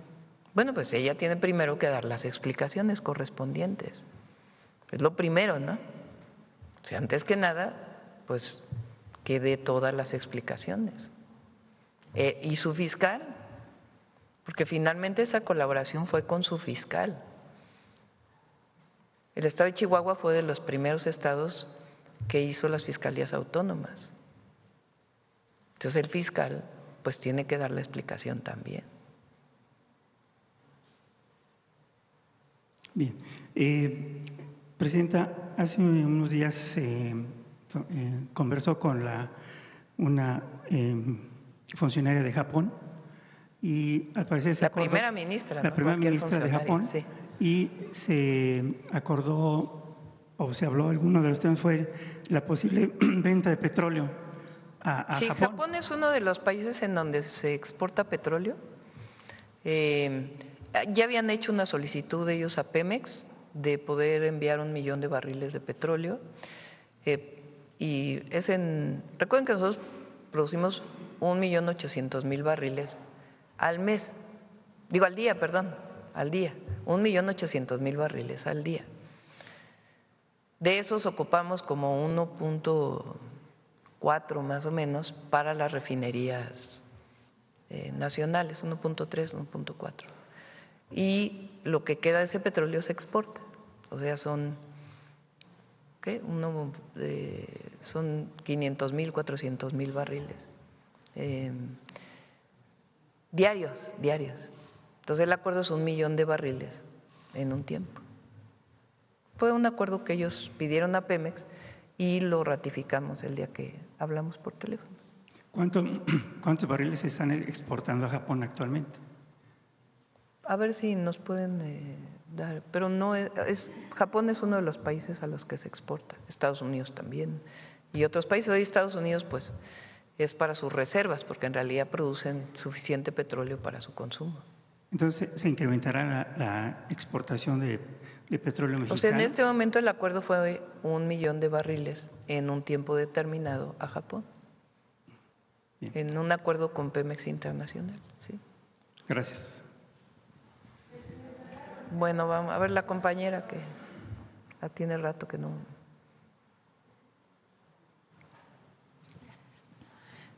Bueno, pues ella tiene primero que dar las explicaciones correspondientes. Es lo primero, ¿no? O sea, antes que nada, pues que dé todas las explicaciones. Y su fiscal, porque finalmente esa colaboración fue con su fiscal. El estado de Chihuahua fue de los primeros estados que hizo las fiscalías autónomas. Entonces el fiscal pues tiene que dar la explicación también. Bien. Presidenta, hace unos días conversó con una funcionaria de Japón y al parecer se acordó… La primera ministra. La primera ministra de Japón. Sí. Y se acordó o se habló, alguno de los temas fue la posible venta de petróleo a sí, Japón. Japón es uno de los países en donde se exporta petróleo. Ya habían hecho una solicitud ellos a Pemex de poder enviar 1 millón de barriles de petróleo. Y recuerden que nosotros producimos 1.800.000 barriles al mes, al día, 1.800.000 barriles al día. De esos ocupamos como 1.4 más o menos para las refinerías nacionales, 1.3, 1.4. Y lo que queda de ese petróleo se exporta, o sea, son 500.000, 400.000 barriles diarios. Entonces el acuerdo es 1 millón de barriles en un tiempo. Fue un acuerdo que ellos pidieron a Pemex y lo ratificamos el día que hablamos por teléfono. ¿Cuántos barriles se están exportando a Japón actualmente? A ver si nos pueden dar, pero no Japón es uno de los países a los que se exporta, Estados Unidos también y otros países. Hoy Estados Unidos pues es para sus reservas, porque en realidad producen suficiente petróleo para su consumo. Entonces, ¿se incrementará la exportación de petróleo mexicano? O sea, en este momento el acuerdo fue 1 millón de barriles en un tiempo determinado a Japón. Bien. En un acuerdo con Pemex Internacional, sí. Gracias. Bueno, vamos a ver la compañera que tiene rato que no.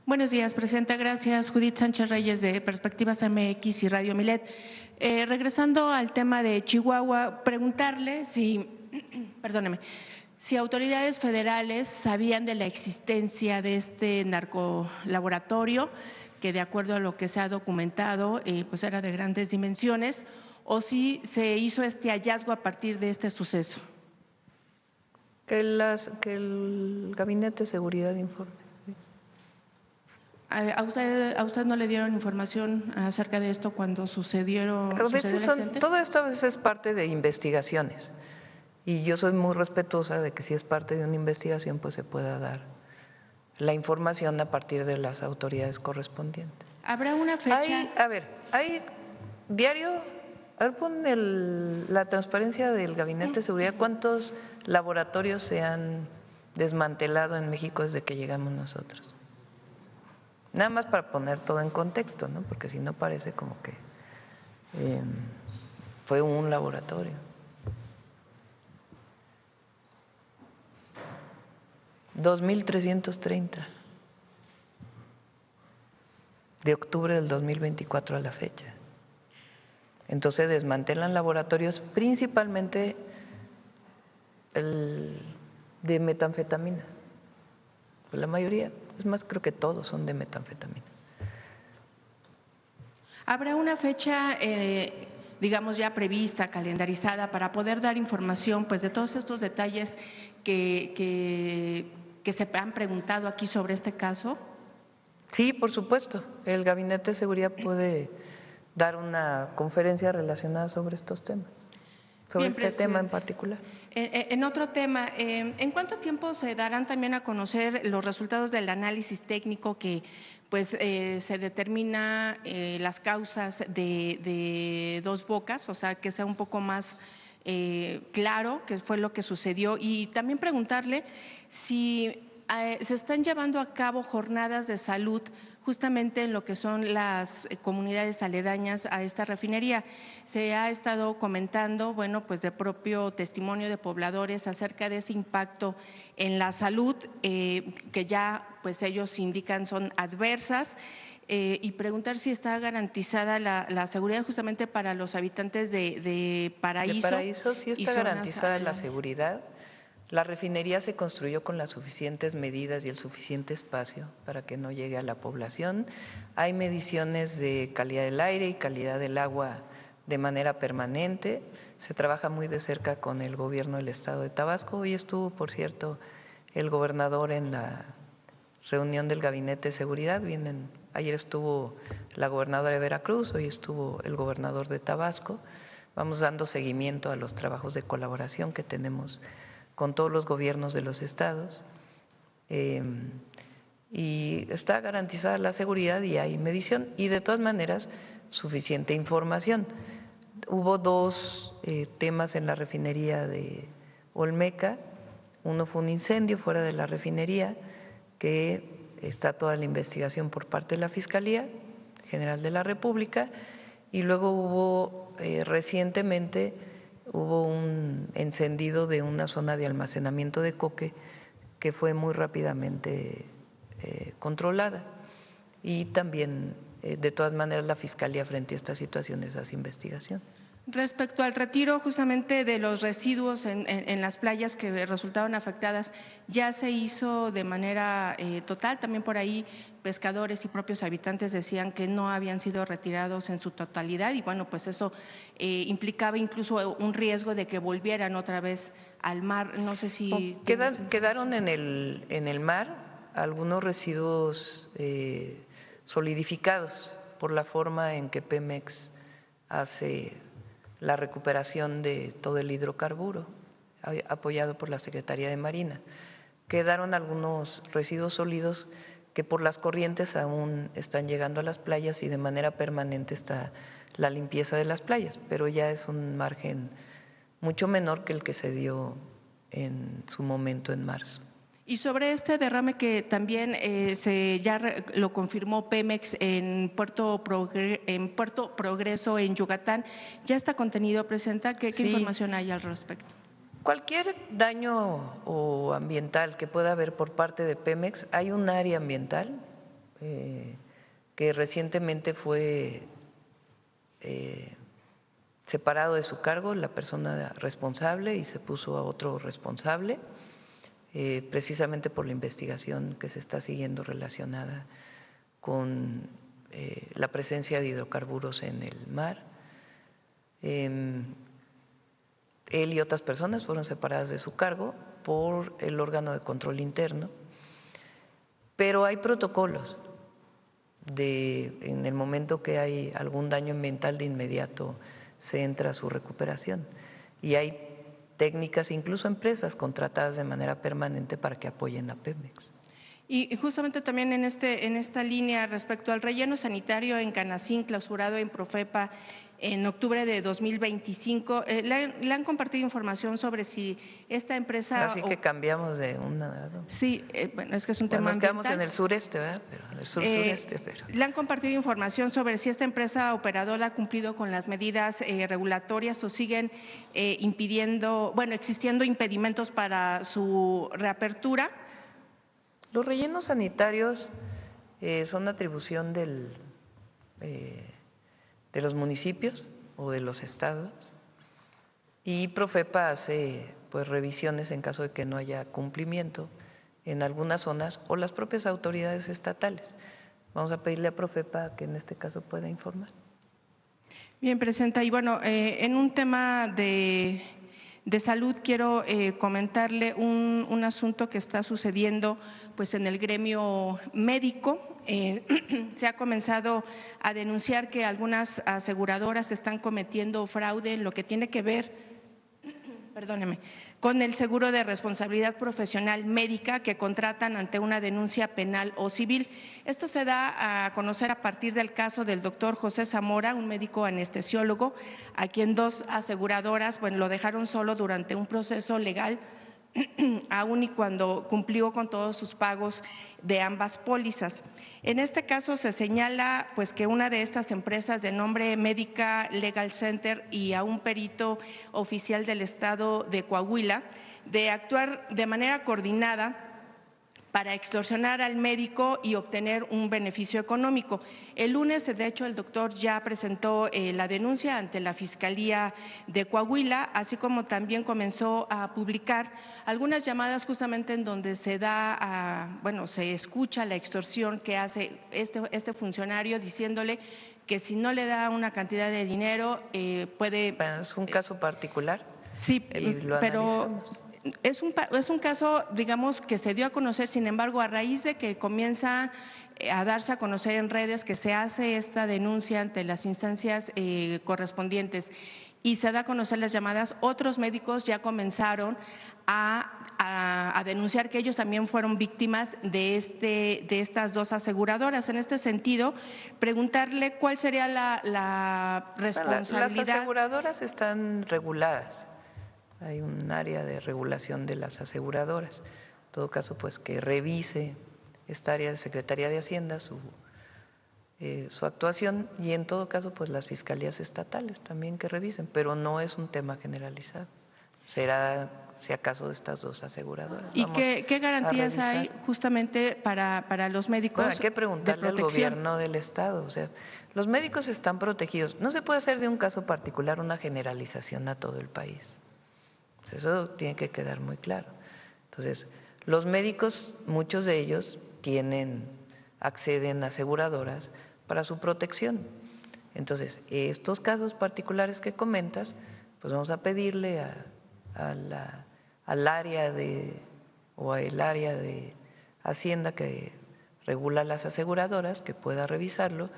Buenos días, Presidenta. Gracias. Judith Sánchez Reyes, de Perspectivas MX y Radio Milet. Regresando al tema de Chihuahua, preguntarle si autoridades federales sabían de la existencia de este narcolaboratorio, que de acuerdo a lo que se ha documentado, pues era de grandes dimensiones, o si se hizo este hallazgo a partir de este suceso. Que el Gabinete de Seguridad informe. ¿A usted no le dieron información acerca de esto cuando sucedió el accidente? Todo esto a veces es parte de investigaciones y yo soy muy respetuosa de que si es parte de una investigación pues se pueda dar la información a partir de las autoridades correspondientes. ¿Habrá una fecha? Hay diario, pon la transparencia del Gabinete de Seguridad, ¿cuántos laboratorios se han desmantelado en México desde que llegamos nosotros? Nada más para poner todo en contexto, ¿no? Porque si no parece como que fue un laboratorio. $2,330 de octubre del 2024 a la fecha. Entonces desmantelan laboratorios principalmente de metanfetamina. Pues la mayoría, es más, creo que todos son de metanfetamina. ¿Habrá una fecha, digamos, ya prevista, calendarizada, para poder dar información pues, de todos estos detalles que se han preguntado aquí sobre este caso? Sí, por supuesto. El Gabinete de Seguridad puede dar una conferencia relacionada sobre estos temas, sobre este tema en particular. En otro tema, ¿en cuánto tiempo se darán también a conocer los resultados del análisis técnico que pues se determina las causas de Dos Bocas? O sea, que sea un poco más claro qué fue lo que sucedió. Y también preguntarle si se están llevando a cabo jornadas de salud justamente en lo que son las comunidades aledañas a esta refinería. Se ha estado comentando, bueno, pues de propio testimonio de pobladores acerca de ese impacto en la salud que ya pues ellos indican son adversas. y preguntar si está garantizada la seguridad justamente para los habitantes de Paraíso. De Paraíso sí está garantizada la seguridad. La refinería se construyó con las suficientes medidas y el suficiente espacio para que no llegue a la población. Hay mediciones de calidad del aire y calidad del agua de manera permanente. Se trabaja muy de cerca con el gobierno del estado de Tabasco. Hoy estuvo, por cierto, el gobernador en la reunión del Gabinete de Seguridad. Ayer estuvo la gobernadora de Veracruz, hoy estuvo el gobernador de Tabasco. Vamos dando seguimiento a los trabajos de colaboración que tenemos con todos los gobiernos de los estados. Y está garantizada la seguridad y hay medición y de todas maneras suficiente información. Hubo dos temas en la refinería de Olmeca. Uno fue un incendio fuera de la refinería, que está toda la investigación por parte de la Fiscalía General de la República, y luego hubo recientemente un encendido de una zona de almacenamiento de coque que fue muy rápidamente controlada, y también de todas maneras la Fiscalía frente a estas situaciones hace investigaciones. Respecto al retiro justamente de los residuos en las playas que resultaron afectadas, ¿ya se hizo de manera total? También por ahí pescadores y propios habitantes decían que no habían sido retirados en su totalidad y bueno, pues eso implicaba incluso un riesgo de que volvieran otra vez al mar. No sé si… Quedaron en el mar algunos residuos solidificados por la forma en que Pemex hace la recuperación de todo el hidrocarburo, apoyado por la Secretaría de Marina. Quedaron algunos residuos sólidos que por las corrientes aún están llegando a las playas y de manera permanente está la limpieza de las playas, pero ya es un margen mucho menor que el que se dio en su momento en marzo. Y sobre este derrame que también lo confirmó Pemex en Puerto Progreso, en Yucatán, ¿ya está contenido, Presidenta? ¿Qué información hay al respecto? Cualquier daño o ambiental que pueda haber por parte de Pemex, hay un área ambiental que recientemente fue separado de su cargo la persona responsable y se puso a otro responsable. Precisamente por la investigación que se está siguiendo relacionada con la presencia de hidrocarburos en el mar. Él y otras personas fueron separadas de su cargo por el órgano de control interno, pero hay protocolos en el momento que hay algún daño ambiental, de inmediato se entra a su recuperación y hay técnicas, incluso empresas contratadas de manera permanente para que apoyen a Pemex. Y justamente también en esta línea respecto al relleno sanitario en Canacín, clausurado en Profepa en octubre de 2025, ¿le han compartido información sobre si esta empresa… Así que cambiamos de una… Sí, bueno, es que es un tema ambiental. Nos quedamos en el sureste, ¿verdad? Pero en el sureste. ¿Le han compartido información sobre si esta empresa operadora ha cumplido con las medidas regulatorias o siguen existiendo impedimentos para su reapertura? Los rellenos sanitarios son atribución de los municipios o de los estados, y Profepa hace revisiones en caso de que no haya cumplimiento en algunas zonas o las propias autoridades estatales. Vamos a pedirle a Profepa que en este caso pueda informar. Bien, Presidenta, y bueno, en un tema de salud quiero comentarle un asunto que está sucediendo pues en el gremio médico. Se ha comenzado a denunciar que algunas aseguradoras están cometiendo fraude en lo que tiene que ver, con el seguro de responsabilidad profesional médica que contratan ante una denuncia penal o civil. Esto se da a conocer a partir del caso del doctor José Zamora, un médico anestesiólogo, a quien dos aseguradoras lo dejaron solo durante un proceso legal, aún y cuando cumplió con todos sus pagos de ambas pólizas. En este caso se señala que una de estas empresas de nombre Médica Legal Center y a un perito oficial del estado de Coahuila de actuar de manera coordinada para extorsionar al médico y obtener un beneficio económico. El lunes, de hecho, el doctor ya presentó la denuncia ante la Fiscalía de Coahuila, así como también comenzó a publicar algunas llamadas justamente en donde se se escucha la extorsión que hace este funcionario diciéndole que si no le da una cantidad de dinero puede… Bueno, ¿es un caso particular? Sí, pero es un caso, digamos, que se dio a conocer, sin embargo, a raíz de que comienza a darse a conocer en redes que se hace esta denuncia ante las instancias correspondientes y se da a conocer las llamadas, otros médicos ya comenzaron a denunciar que ellos también fueron víctimas de estas dos aseguradoras. En este sentido, preguntarle cuál sería la responsabilidad. Las aseguradoras están reguladas. Hay un área de regulación de las aseguradoras. En todo caso, pues que revise esta área de Secretaría de Hacienda su actuación y en todo caso, pues las fiscalías estatales también que revisen, pero no es un tema generalizado. Será si acaso de estas dos aseguradoras. ¿Y qué garantías hay justamente para los médicos? Bueno, hay que preguntarle al gobierno del estado. O sea, los médicos están protegidos. No se puede hacer de un caso particular una generalización a todo el país. Pues eso tiene que quedar muy claro. Entonces, los médicos, muchos de ellos acceden a aseguradoras para su protección. Entonces, estos casos particulares que comentas, pues vamos a pedirle al área el área de Hacienda que regula las aseguradoras que pueda revisarlo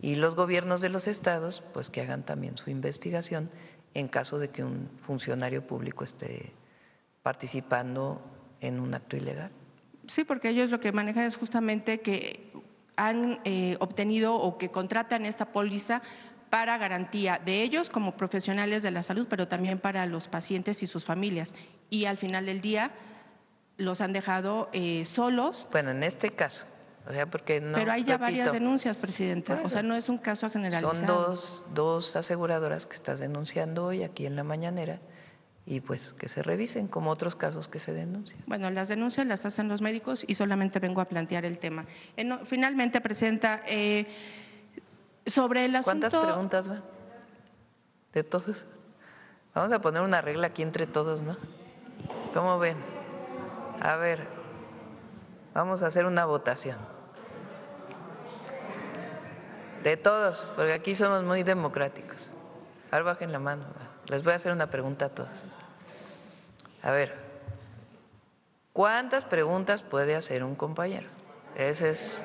y los gobiernos de los estados pues que hagan también su investigación en caso de que un funcionario público esté participando en un acto ilegal. Sí, porque ellos lo que manejan es justamente que han obtenido o que contratan esta póliza para garantía de ellos como profesionales de la salud, pero también para los pacientes y sus familias. Y al final del día los han dejado solos. Bueno, en este caso, o sea, porque no. Pero hay ya varias denuncias, presidenta. O sea, no es un caso generalizado. Son dos aseguradoras que estás denunciando hoy aquí en la mañanera y pues que se revisen como otros casos que se denuncian. Bueno, las denuncias las hacen los médicos y solamente vengo a plantear el tema. Finalmente, presidenta, sobre el asunto… ¿Cuántas preguntas van? ¿De todos? Vamos a poner una regla aquí entre todos, ¿no? ¿Cómo ven? A ver, vamos a hacer una votación. De todos, porque aquí somos muy democráticos. A ver, bajen la mano. Les voy a hacer una pregunta a todos. A ver, ¿cuántas preguntas puede hacer un compañero? Ese es…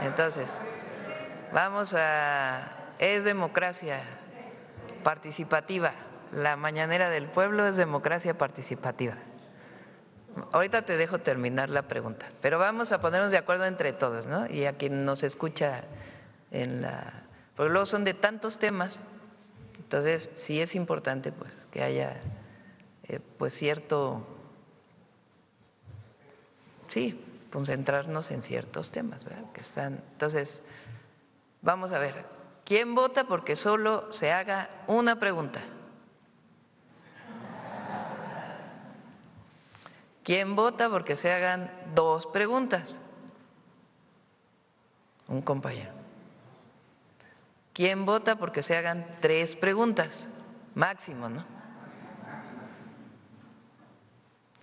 Entonces… es democracia participativa. La mañanera del pueblo es democracia participativa. Ahorita te dejo terminar la pregunta, pero vamos a ponernos de acuerdo entre todos, ¿no? Y a quien nos escucha porque luego son de tantos temas, entonces sí es importante pues que haya pues cierto, sí, concentrarnos en ciertos temas, ¿verdad? Que están, entonces… Vamos a ver, ¿quién vota porque solo se haga una pregunta? ¿Quién vota porque se hagan dos preguntas? Un compañero. ¿Quién vota porque se hagan tres preguntas? Máximo, ¿no?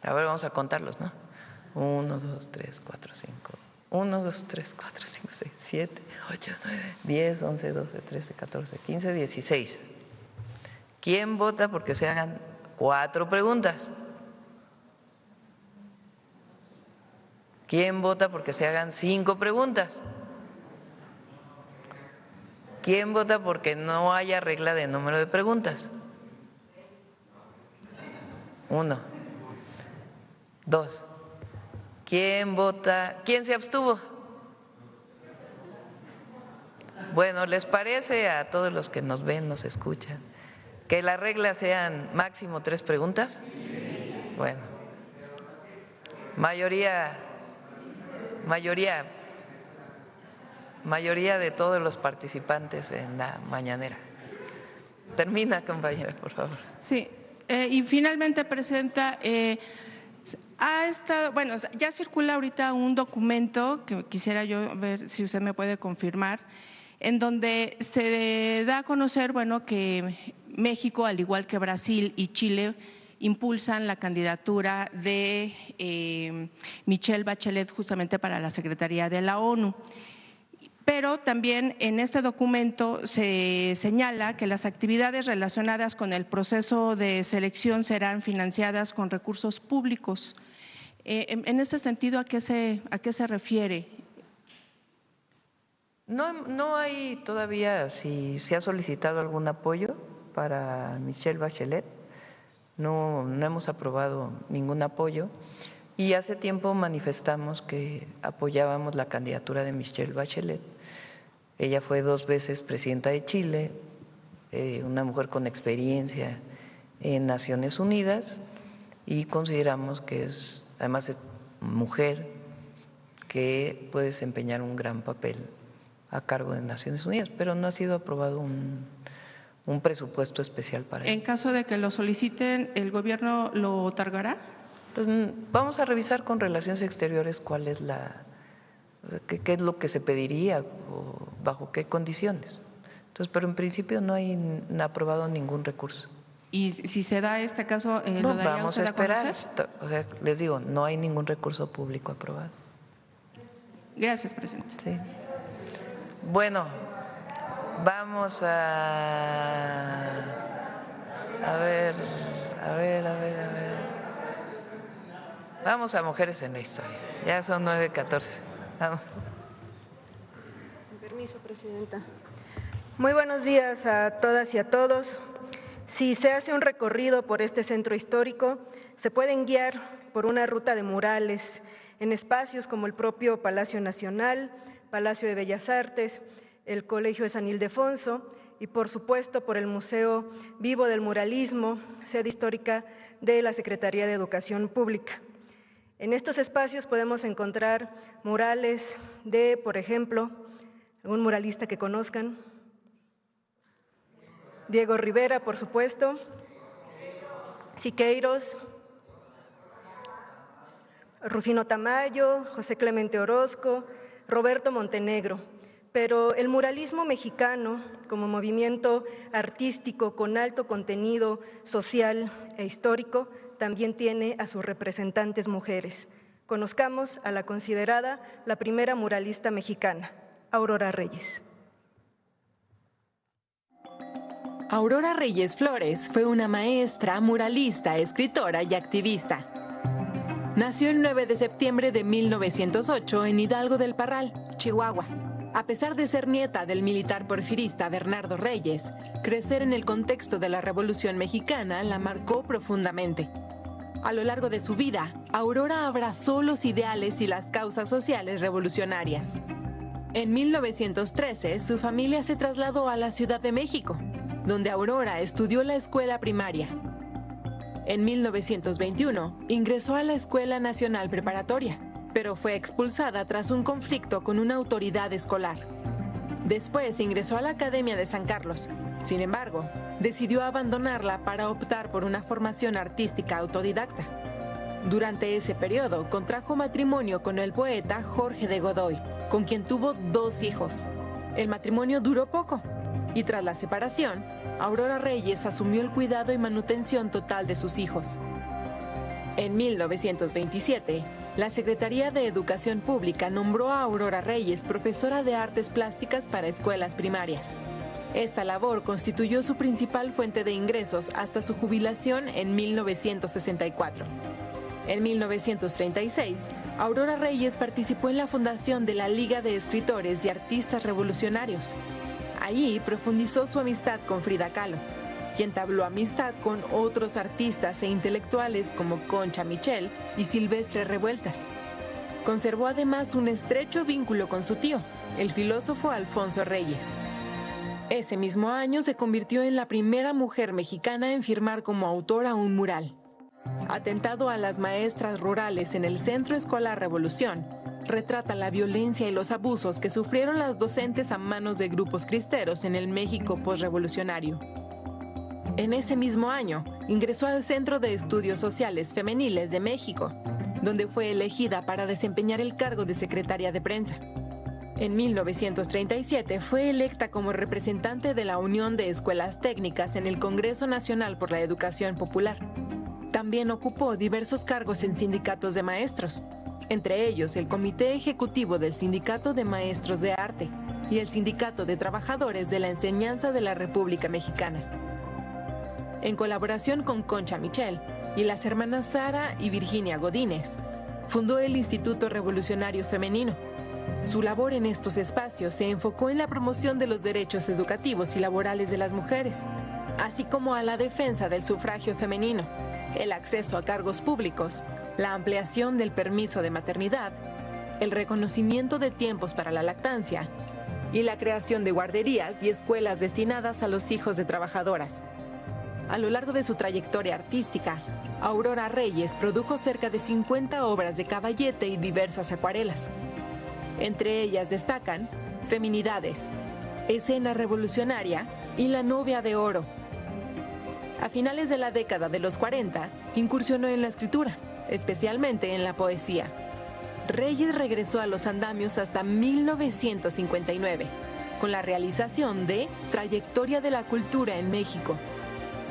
A ver, vamos a contarlos, ¿no? 1, 2, 3, 4, 5… 1, 2, 3, 4, 5, 6, 7, 8, 9, 10, 11, 12, 13, 14, 15, 16. ¿Quién vota porque se hagan 4 preguntas? ¿Quién vota porque se hagan 5 preguntas? ¿Quién vota porque no haya regla de número de preguntas? 1, 2. ¿Quién vota? ¿Quién se abstuvo? Bueno, ¿les parece a todos los que nos ven, nos escuchan, que las reglas sean máximo 3 preguntas? Bueno, mayoría de todos los participantes en la mañanera. Termina, compañera, por favor. Sí, y finalmente, presidenta… Bueno, ya circula ahorita un documento que quisiera yo ver si usted me puede confirmar, en donde se da a conocer, bueno, que México, al igual que Brasil y Chile, impulsan la candidatura de Michelle Bachelet justamente para la Secretaría de la ONU. Pero también en este documento se señala que las actividades relacionadas con el proceso de selección serán financiadas con recursos públicos. En ese sentido, ¿a qué se refiere? No hay todavía, si se ha solicitado algún apoyo para Michelle Bachelet, no hemos aprobado ningún apoyo y hace tiempo manifestamos que apoyábamos la candidatura de Michelle Bachelet. Ella fue 2 veces presidenta de Chile, una mujer con experiencia en Naciones Unidas y consideramos que es además mujer que puede desempeñar un gran papel a cargo de Naciones Unidas, pero no ha sido aprobado un presupuesto especial para ella. En caso de que lo soliciten, ¿el gobierno lo otorgará? Entonces, vamos a revisar con Relaciones Exteriores cuál es qué es lo que se pediría o bajo qué condiciones. Entonces, pero en principio no hay aprobado ningún recurso. Y si se da este caso, ¿lo daría vamos usted a esperar. conocer? O sea, les digo, no hay ningún recurso público aprobado. Gracias, presidente. Sí. Bueno, vamos a ver. Vamos a Mujeres en la Historia. Ya son 9:14. Vamos. Con permiso, presidenta. Muy buenos días a todas y a todos. Si se hace un recorrido por este centro histórico, se pueden guiar por una ruta de murales en espacios como el propio Palacio Nacional, Palacio de Bellas Artes, el Colegio de San Ildefonso y, por supuesto, por el Museo Vivo del Muralismo, sede histórica de la Secretaría de Educación Pública. En estos espacios podemos encontrar murales de, por ejemplo, algún muralista que conozcan, Diego Rivera, por supuesto, Siqueiros, Rufino Tamayo, José Clemente Orozco, Roberto Montenegro. Pero el muralismo mexicano, como movimiento artístico con alto contenido social e histórico, también tiene a sus representantes mujeres. Conozcamos a la considerada la primera muralista mexicana, Aurora Reyes. Aurora Reyes Flores fue una maestra, muralista, escritora y activista. Nació el 9 de septiembre de 1908 en Hidalgo del Parral, Chihuahua. A pesar de ser nieta del militar porfirista Bernardo Reyes, crecer en el contexto de la Revolución Mexicana la marcó profundamente. A lo largo de su vida, Aurora abrazó los ideales y las causas sociales revolucionarias. En 1913, su familia se trasladó a la Ciudad de México, donde Aurora estudió la escuela primaria. En 1921, ingresó a la Escuela Nacional Preparatoria, pero fue expulsada tras un conflicto con una autoridad escolar. Después ingresó a la Academia de San Carlos. Sin embargo, decidió abandonarla para optar por una formación artística autodidacta. Durante ese periodo, contrajo matrimonio con el poeta Jorge de Godoy, con quien tuvo 2 hijos. El matrimonio duró poco, y tras la separación, Aurora Reyes asumió el cuidado y manutención total de sus hijos. En 1927, la Secretaría de Educación Pública nombró a Aurora Reyes profesora de artes plásticas para escuelas primarias. Esta labor constituyó su principal fuente de ingresos hasta su jubilación en 1964. En 1936, Aurora Reyes participó en la fundación de la Liga de Escritores y Artistas Revolucionarios. Allí profundizó su amistad con Frida Kahlo, quien entabló amistad con otros artistas e intelectuales como Concha Michel y Silvestre Revueltas. Conservó además un estrecho vínculo con su tío, el filósofo Alfonso Reyes. Ese mismo año se convirtió en la primera mujer mexicana en firmar como autora un mural. Atentado a las maestras rurales en el Centro Escolar Revolución, retrata la violencia y los abusos que sufrieron las docentes a manos de grupos cristeros en el México posrevolucionario. En ese mismo año, ingresó al Centro de Estudios Sociales Femeniles de México, donde fue elegida para desempeñar el cargo de secretaria de prensa. En 1937 fue electa como representante de la Unión de Escuelas Técnicas en el Congreso Nacional por la Educación Popular. También ocupó diversos cargos en sindicatos de maestros, entre ellos el Comité Ejecutivo del Sindicato de Maestros de Arte y el Sindicato de Trabajadores de la Enseñanza de la República Mexicana. En colaboración con Concha Michel y las hermanas Sara y Virginia Godínez, fundó el Instituto Revolucionario Femenino. Su labor en estos espacios se enfocó en la promoción de los derechos educativos y laborales de las mujeres, así como a la defensa del sufragio femenino, el acceso a cargos públicos, la ampliación del permiso de maternidad, el reconocimiento de tiempos para la lactancia y la creación de guarderías y escuelas destinadas a los hijos de trabajadoras. A lo largo de su trayectoria artística, Aurora Reyes produjo cerca de 50 obras de caballete y diversas acuarelas. Entre ellas destacan Feminidades, Escena Revolucionaria y La Novia de Oro. A finales de la década de los 40, incursionó en la escritura, especialmente en la poesía. Reyes regresó a los andamios hasta 1959, con la realización de Trayectoria de la Cultura en México,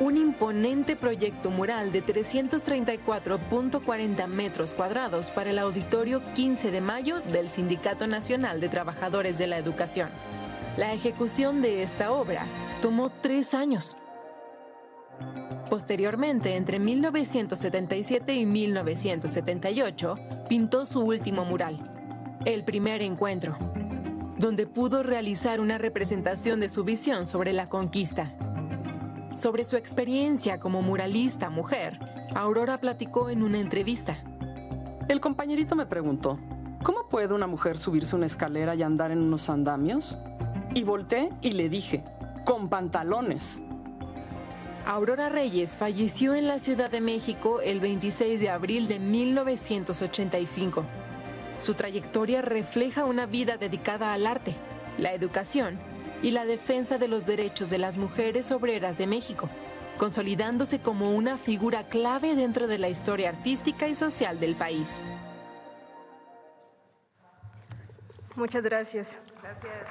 un imponente proyecto mural de 334.40 metros cuadrados para el Auditorio 15 de Mayo del Sindicato Nacional de Trabajadores de la Educación. La ejecución de esta obra tomó 3 años. Posteriormente, entre 1977 y 1978, pintó su último mural, El Primer Encuentro, donde pudo realizar una representación de su visión sobre la conquista. Sobre su experiencia como muralista mujer, Aurora platicó en una entrevista. El compañerito me preguntó, ¿cómo puede una mujer subirse una escalera y andar en unos andamios? Y volteé y le dije, con pantalones. Aurora Reyes falleció en la Ciudad de México el 26 de abril de 1985. Su trayectoria refleja una vida dedicada al arte, la educación y la defensa de los derechos de las mujeres obreras de México, consolidándose como una figura clave dentro de la historia artística y social del país. Muchas gracias. Gracias.